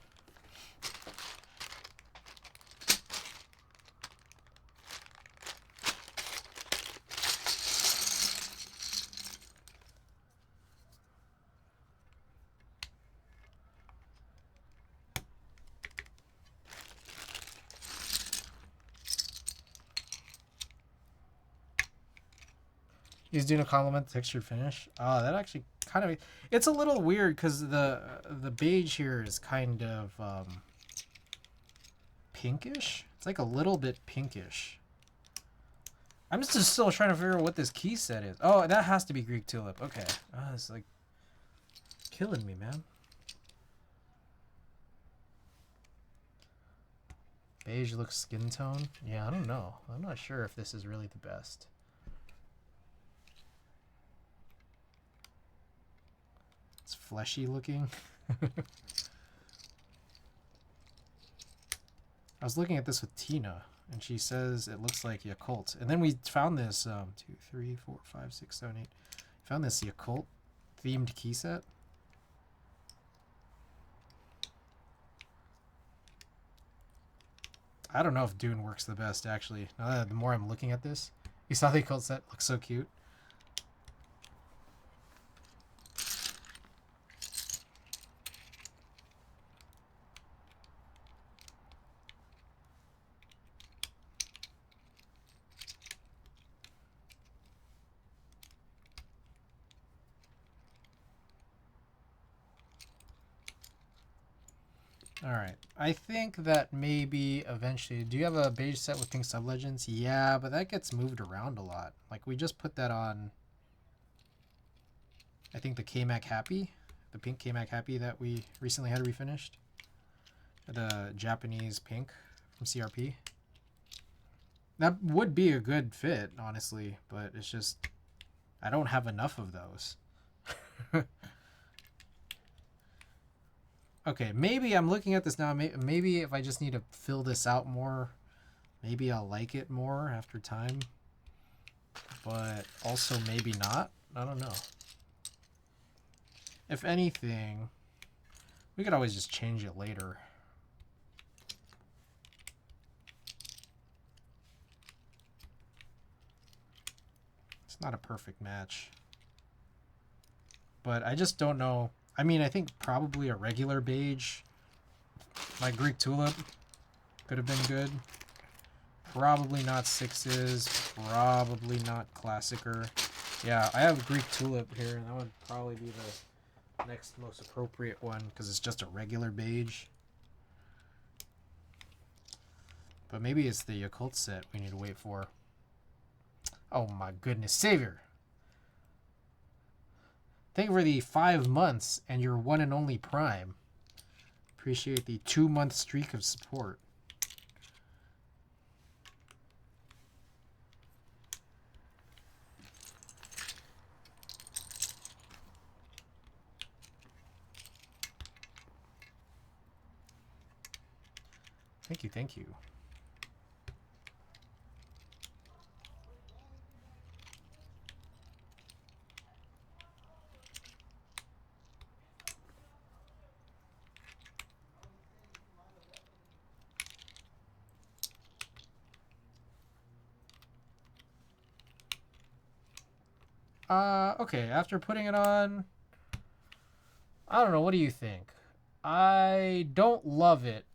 A: He's doing a compliment textured finish. Oh, that actually kind of... It's a little weird because the beige here is kind of pinkish. It's like a little bit pinkish. I'm just still trying to figure out what this key set is. Oh, that has to be Greek Tulip. Okay. Oh, it's like killing me, man. Beige looks skin tone. Yeah, I don't know. I'm not sure if this is really the best. It's fleshy looking. I was looking at this with Tina, and she says it looks like Yakult. And then we found this 2, 3, 4, 5, 6, 7, 8. Found this Yakult themed key set. I don't know if Dune works the best, actually. The more I'm looking at this, you saw the Yakult set looks so cute. Alright, I think that maybe eventually... Do you have a beige set with pink sublegends? Yeah, but that gets moved around a lot. Like, we just put that on... I think the K-Mac Happy. The pink K-Mac Happy that we recently had refinished. The Japanese pink from CRP. That would be a good fit, honestly, but it's just... I don't have enough of those. Okay, maybe I'm looking at this now. Maybe if I just need to fill this out more, maybe I'll like it more after time. But also maybe not. I don't know. If anything, we could always just change it later. It's not a perfect match. But I just don't know. I mean, I think probably a regular beige, like Greek Tulip, could have been good. Probably not sixes, probably not Classicer. Yeah, I have Greek Tulip here, and that would probably be the next most appropriate one, because it's just a regular beige. But maybe it's the Yakult set we need to wait for. Oh my goodness, Savior! Thank you for the 5 months and your one and only Prime. Appreciate the 2-month streak of support. Thank you, thank you. Okay, after putting it on, I don't know, what do you think? I don't love it,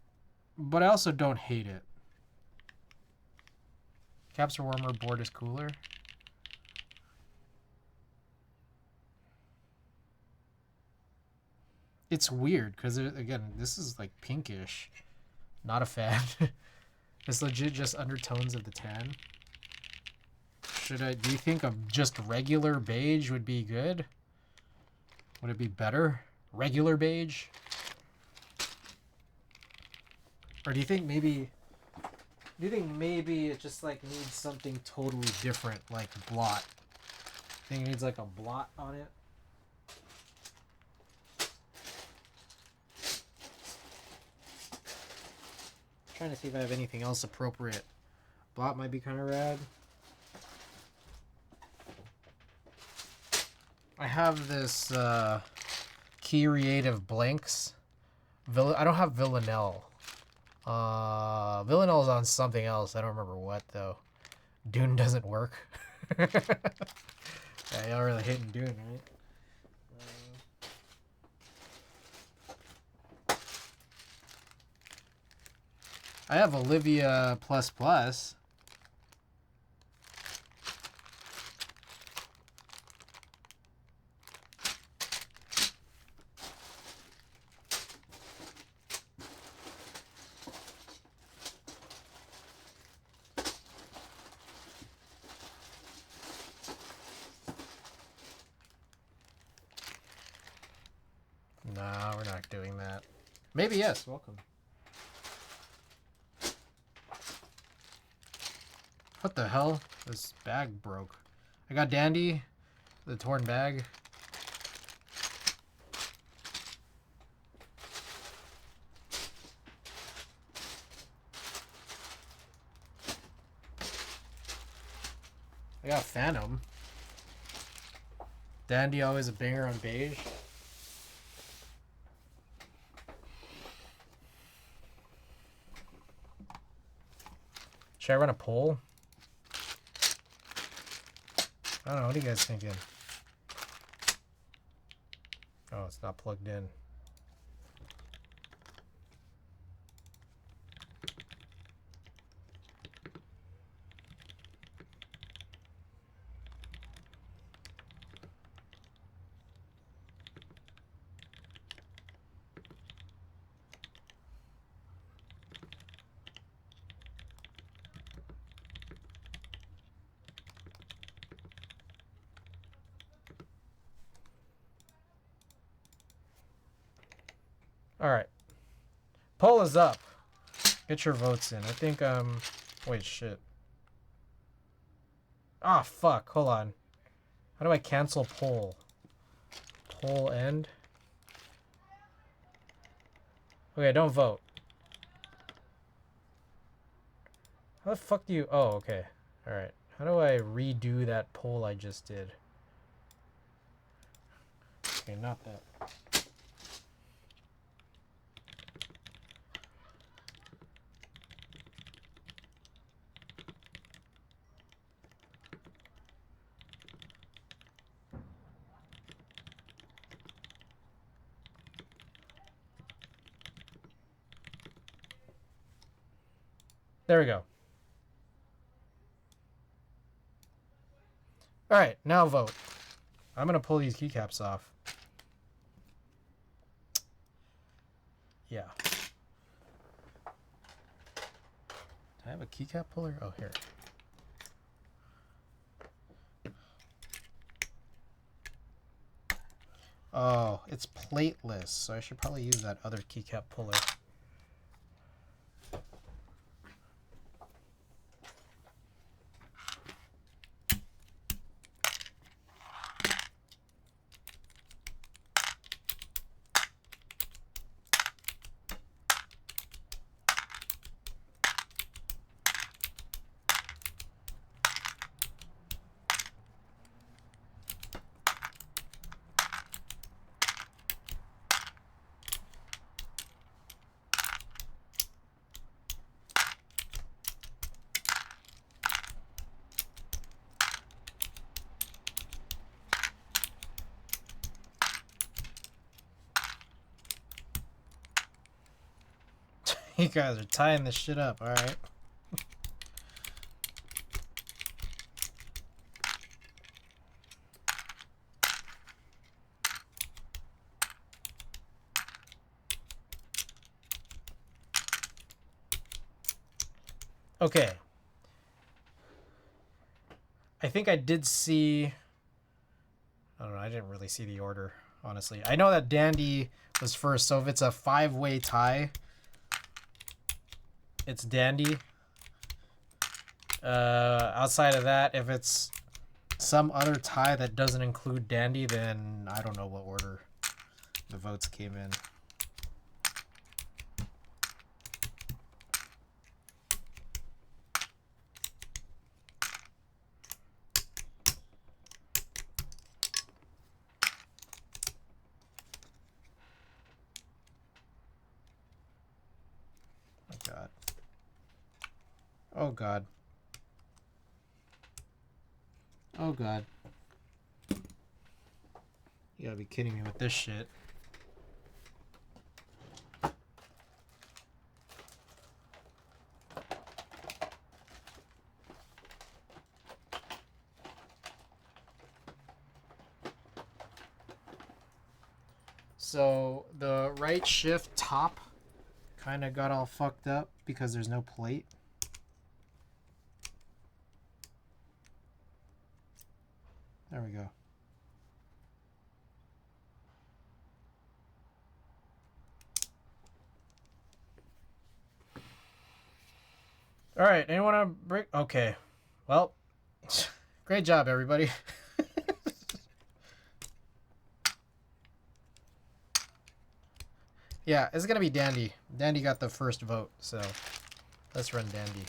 A: but I also don't hate it. Caps are warmer, board is cooler. It's weird, because, again, this is, like, pinkish. Not a fan. It's legit just undertones of the tan. Do you think a just regular beige would be good? Would it be better? Regular beige? Or do you think maybe it just like needs something totally different, like blot? Think it needs like a blot on it? Trying to see if I have anything else appropriate. Blot might be kind of rad. I have this Key Creative Blanks. I don't have Villanelle. Villanelle's on something else. I don't remember what though. Dune doesn't work. Yeah, y'all really hating Dune, right? I have Olivia plus plus. Nah, we're not doing that. Maybe yes. Welcome. What the hell? This bag broke. I got Dandy, the torn bag. I got Phantom. Dandy always a banger on beige. Should I run a poll? I don't know. What are you guys thinking? Oh, it's not plugged in. All right. Poll is up. Get your votes in. I think, wait, shit. Ah, fuck. Hold on. How do I cancel poll? Poll end? Okay, don't vote. How the fuck do you... Oh, okay. All right. How do I redo that poll I just did? Okay, not that. There we go. All right, now vote. I'm going to pull these keycaps off. Yeah. Do I have a keycap puller? Oh, here. Oh, it's plateless, so I should probably use that other keycap puller. You guys are tying this shit up, alright? Okay. I think I did see... I don't know, I didn't really see the order, honestly. I know that Dandy was first, so if it's a 5-way tie... it's Dandy. Outside of that, if it's some other tie that doesn't include Dandy, then I don't know what order the votes came in. Oh God. Oh God. Oh God. You gotta be kidding me with this shit. So the right shift top kind of got all fucked up because there's no plate. There we go. All right, anyone want to break? Okay. Well, great job, everybody. Yeah, it's going to be Dandy. Dandy got the first vote, so let's run Dandy.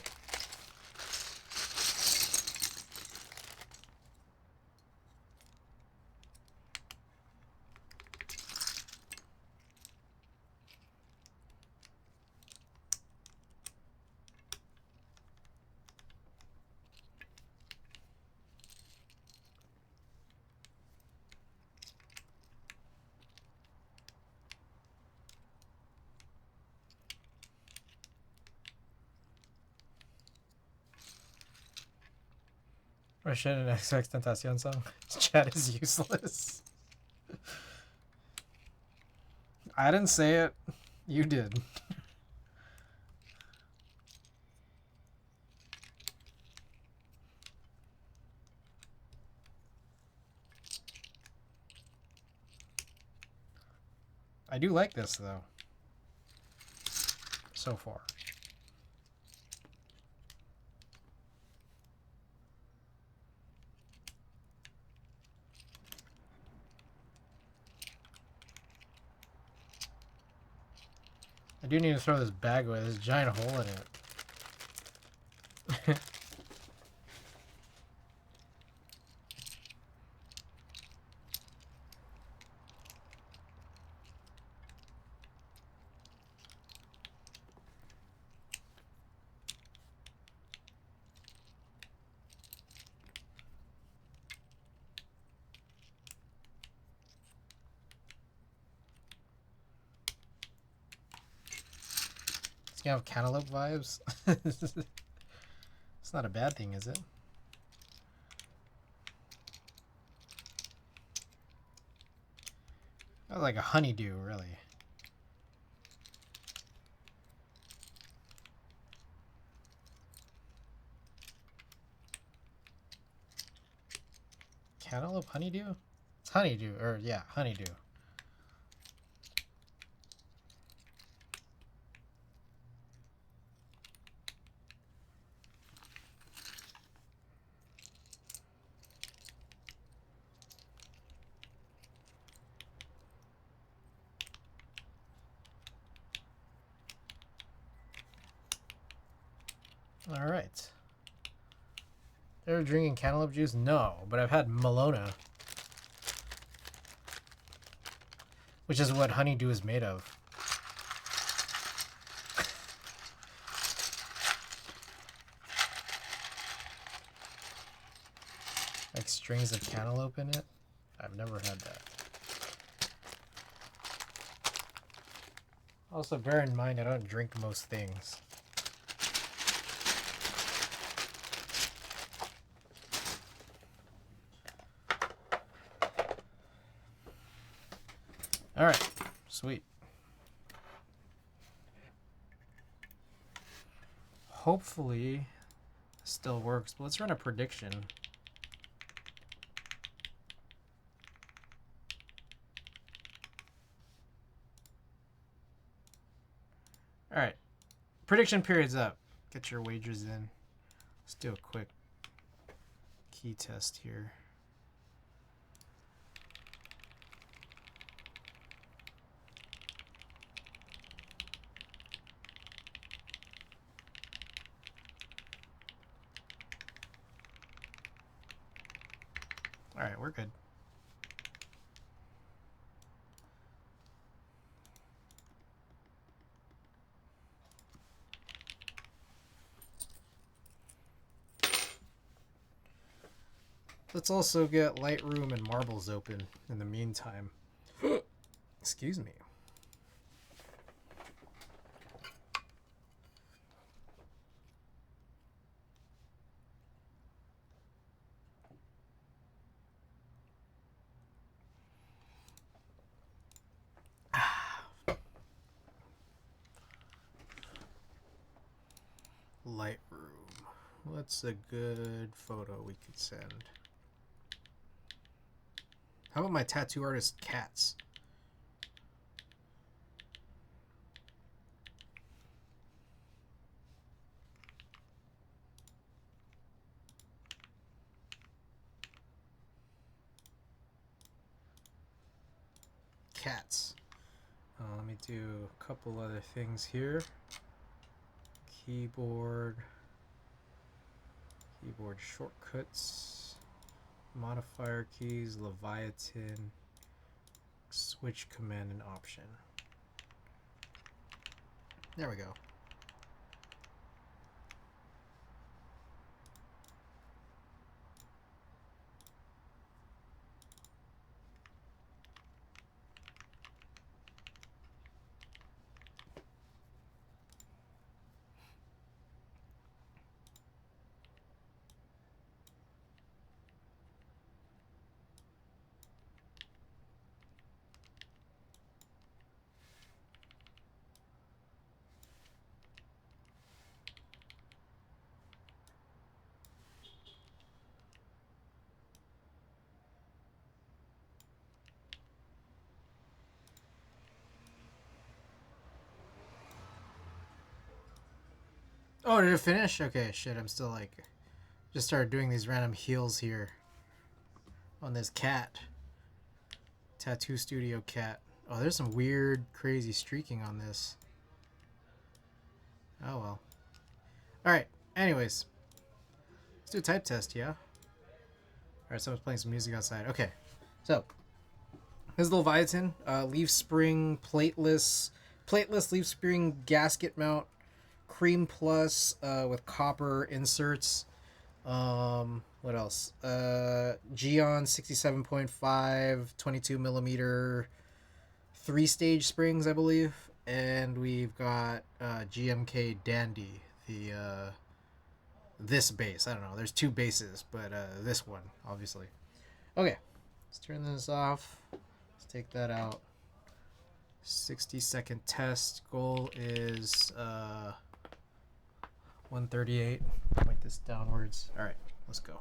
A: Russian and XX Tentacion song. Chat is useless. I didn't say it. You did. I do like this, though. So far. I do need to throw this bag away. There's a giant hole in it. It's gonna have cantaloupe vibes. It's not a bad thing, is it? That's like a honeydew, really. Cantaloupe honeydew? It's honeydew, or yeah, honeydew. All right. Ever drinking cantaloupe juice? No, but I've had Malona, which is what honeydew is made of. Like strings of cantaloupe in it. I've never had that. Also, bear in mind, I don't drink most things. All right, sweet. Hopefully, this still works. But let's run a prediction. All right, Prediction period's up. Get your wagers in. Let's do a quick key test here. All right, we're good. Let's also get Lightroom and Marbles open in the meantime. Excuse me. Lightroom. What's a good photo we could send? How about my tattoo artist cats? Cats. Let me do a couple other things here. Keyboard shortcuts, modifier keys, Leviatan, switch command and option. There we go. Oh, did it finish? Okay, shit, I'm still like... Just started doing these random heals here. On this cat. Tattoo studio cat. Oh, there's some weird, crazy streaking on this. Oh, well. Alright, anyways. Let's do a type test, yeah? Alright, someone's playing some music outside. Okay, so... This is the Leviatan. Leaf spring, plateless leaf spring gasket mount. Cream Plus with copper inserts. What else? Geon 67.5, 22 millimeter, 3-stage springs, I believe. And we've got GMK Dandy, the this base. I don't know. There's two bases, but this one, obviously. Okay, let's turn this off. Let's take that out. 60-second test. Goal is 138. Point this downwards. All right, let's go.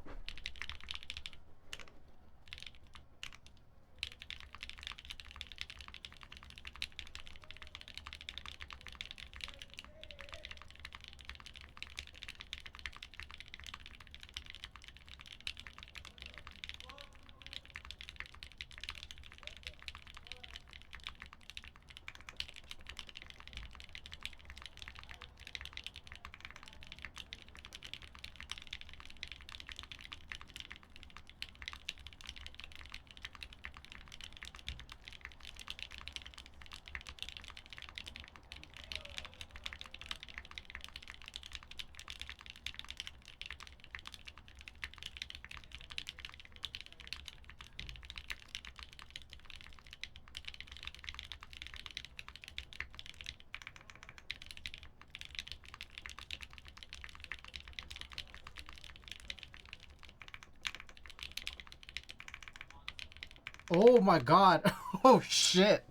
A: Oh my god. Oh shit.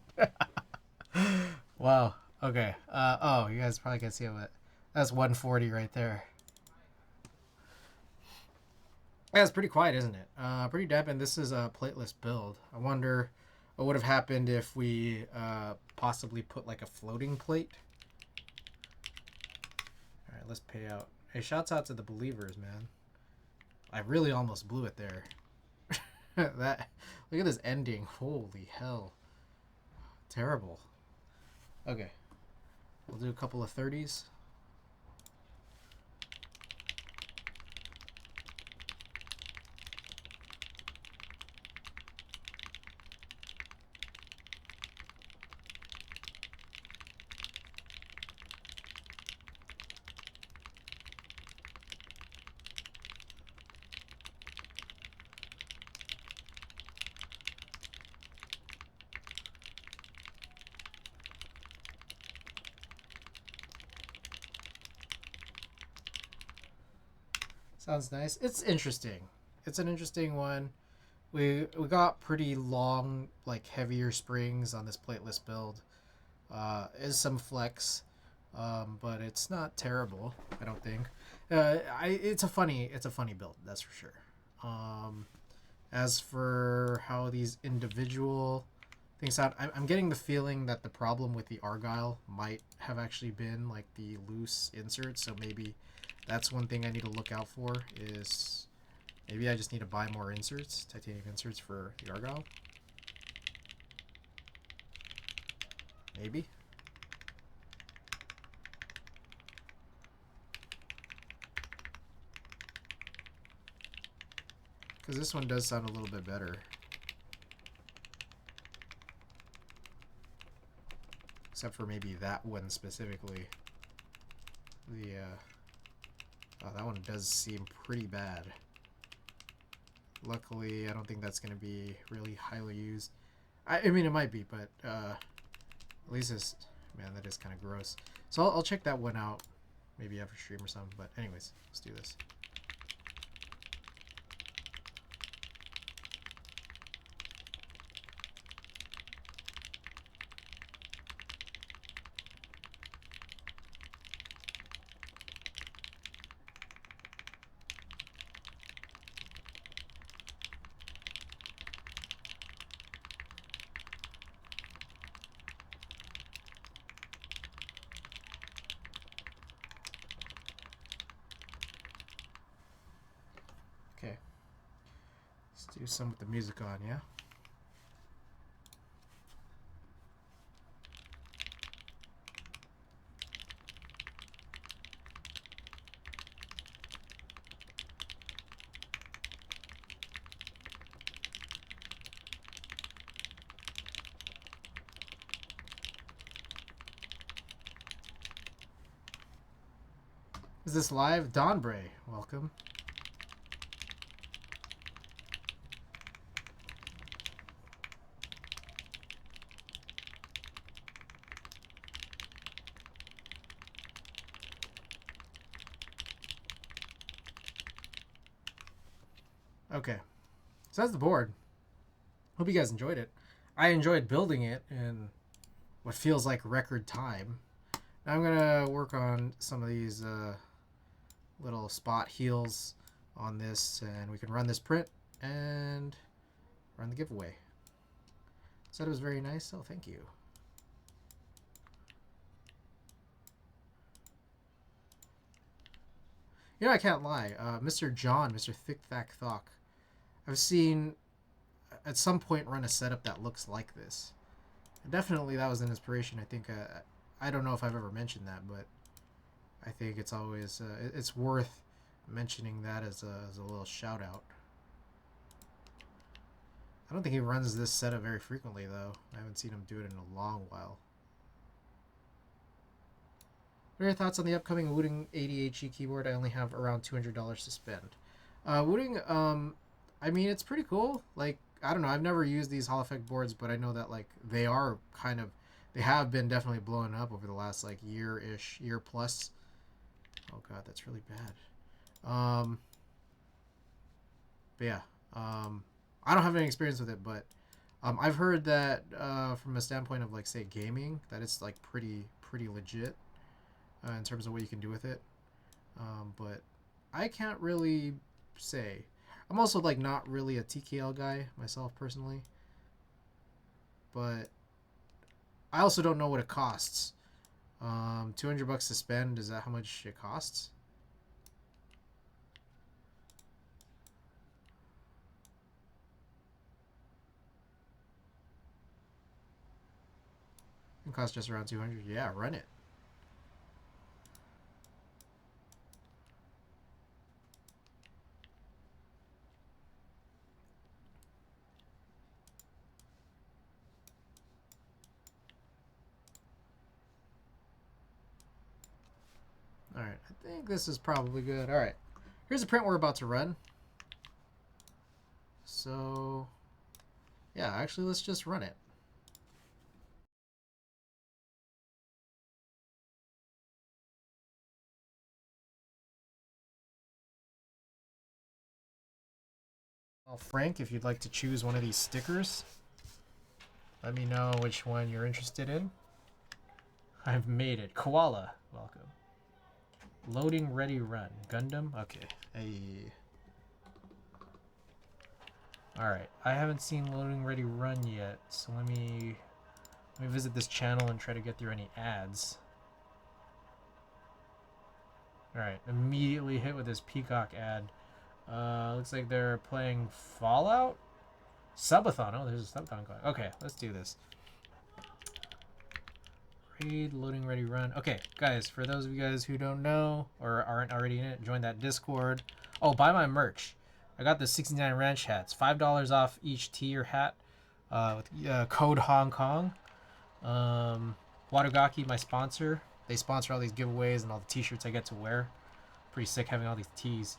A: Wow. Okay. Oh, you guys probably can't see it, but that's 140 right there. Yeah, it's pretty quiet, isn't it? Pretty dampened. This is a plateless build. I wonder what would have happened if we possibly put like a floating plate. Alright, let's pay out. Hey, shouts out to the believers, man. I really almost blew it there. That, look at this ending. Holy hell. Terrible. Okay. We'll do a couple of 30s. Sounds nice. It's interesting. It's an interesting one. We got pretty long, like heavier springs on this plateless build. Is some flex, but it's not terrible. I don't think. It's a funny build. That's for sure. As for how these individual things sound, I'm getting the feeling that the problem with the Argyle might have actually been like the loose insert. So maybe that's one thing I need to look out for. Is maybe I just need to buy more inserts, titanium inserts for the Argyle. Maybe. Because this one does sound a little bit better. Except for maybe that one specifically. The, oh, that one does seem pretty bad. Luckily, I don't think that's going to be really highly used. I mean, it might be, but at least it's... Man, that is kind of gross. So I'll check that one out. Maybe after stream or something. But anyways, let's do this. Okay. Let's do some with the music on, yeah? Is this live? Donbray, welcome. Okay, so that's the board. Hope you guys enjoyed it. I enjoyed building it in what feels like record time. Now I'm gonna work on some of these little spot heals on this, and we can run this print and run the giveaway. Said it was very nice, so thank you. You know, I can't lie. Mr. John, Mr. Thick Thack Thok, I've seen at some point run a setup that looks like this. And definitely that was an inspiration. I think, I don't know if I've ever mentioned that, but I think it's always, it's worth mentioning that as a little shout out. I don't think he runs this setup very frequently, though. I haven't seen him do it in a long while. What are your thoughts on the upcoming Wooting ADHD keyboard? I only have around $200 to spend. Wooting, I mean, it's pretty cool. Like, I don't know. I've never used these Hall Effect boards, but I know that, like, they are kind of... They have been definitely blowing up over the last, like, year-ish, year plus. Oh, God, that's really bad. But, yeah. I don't have any experience with it, but I've heard that from a standpoint of, like, say, gaming, that it's, like, pretty legit in terms of what you can do with it. But I can't really say. I'm also, like, not really a TKL guy myself, personally. But I also don't know what it costs. $200 to spend. Is that how much it costs? It costs just around 200. Yeah, run it. Alright, I think this is probably good. Alright, here's a print we're about to run. So, yeah, actually, let's just run it. Well, Frank, if you'd like to choose one of these stickers, let me know which one you're interested in. I've made it. Koala, welcome. Loading ready run. Gundam? Okay. Hey. Alright, I haven't seen loading ready run yet, so let me visit this channel and try to get through any ads. Alright, immediately hit with this Peacock ad. Looks like they're playing Fallout? Subathon. Oh, there's a subathon going. Okay, let's do this. Raid, loading ready run. Okay, guys, for those of you guys who don't know or aren't already in it, join that Discord. Oh, buy my merch. I got the 69 Ranch hats. $5 off each tee or hat with code Hong Kong. Watagaki, my sponsor. They sponsor all these giveaways and all the t-shirts I get to wear. Pretty sick having all these tees.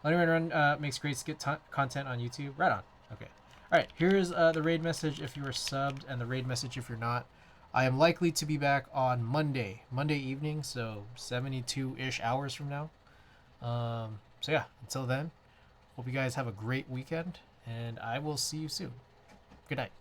A: Loading ready run makes great skit content on YouTube. Right on. Okay. Alright, here's the raid message if you are subbed and the raid message if you're not. I am likely to be back on Monday evening, so 72-ish hours from now. So yeah, until then, hope you guys have a great weekend, and I will see you soon. Good night.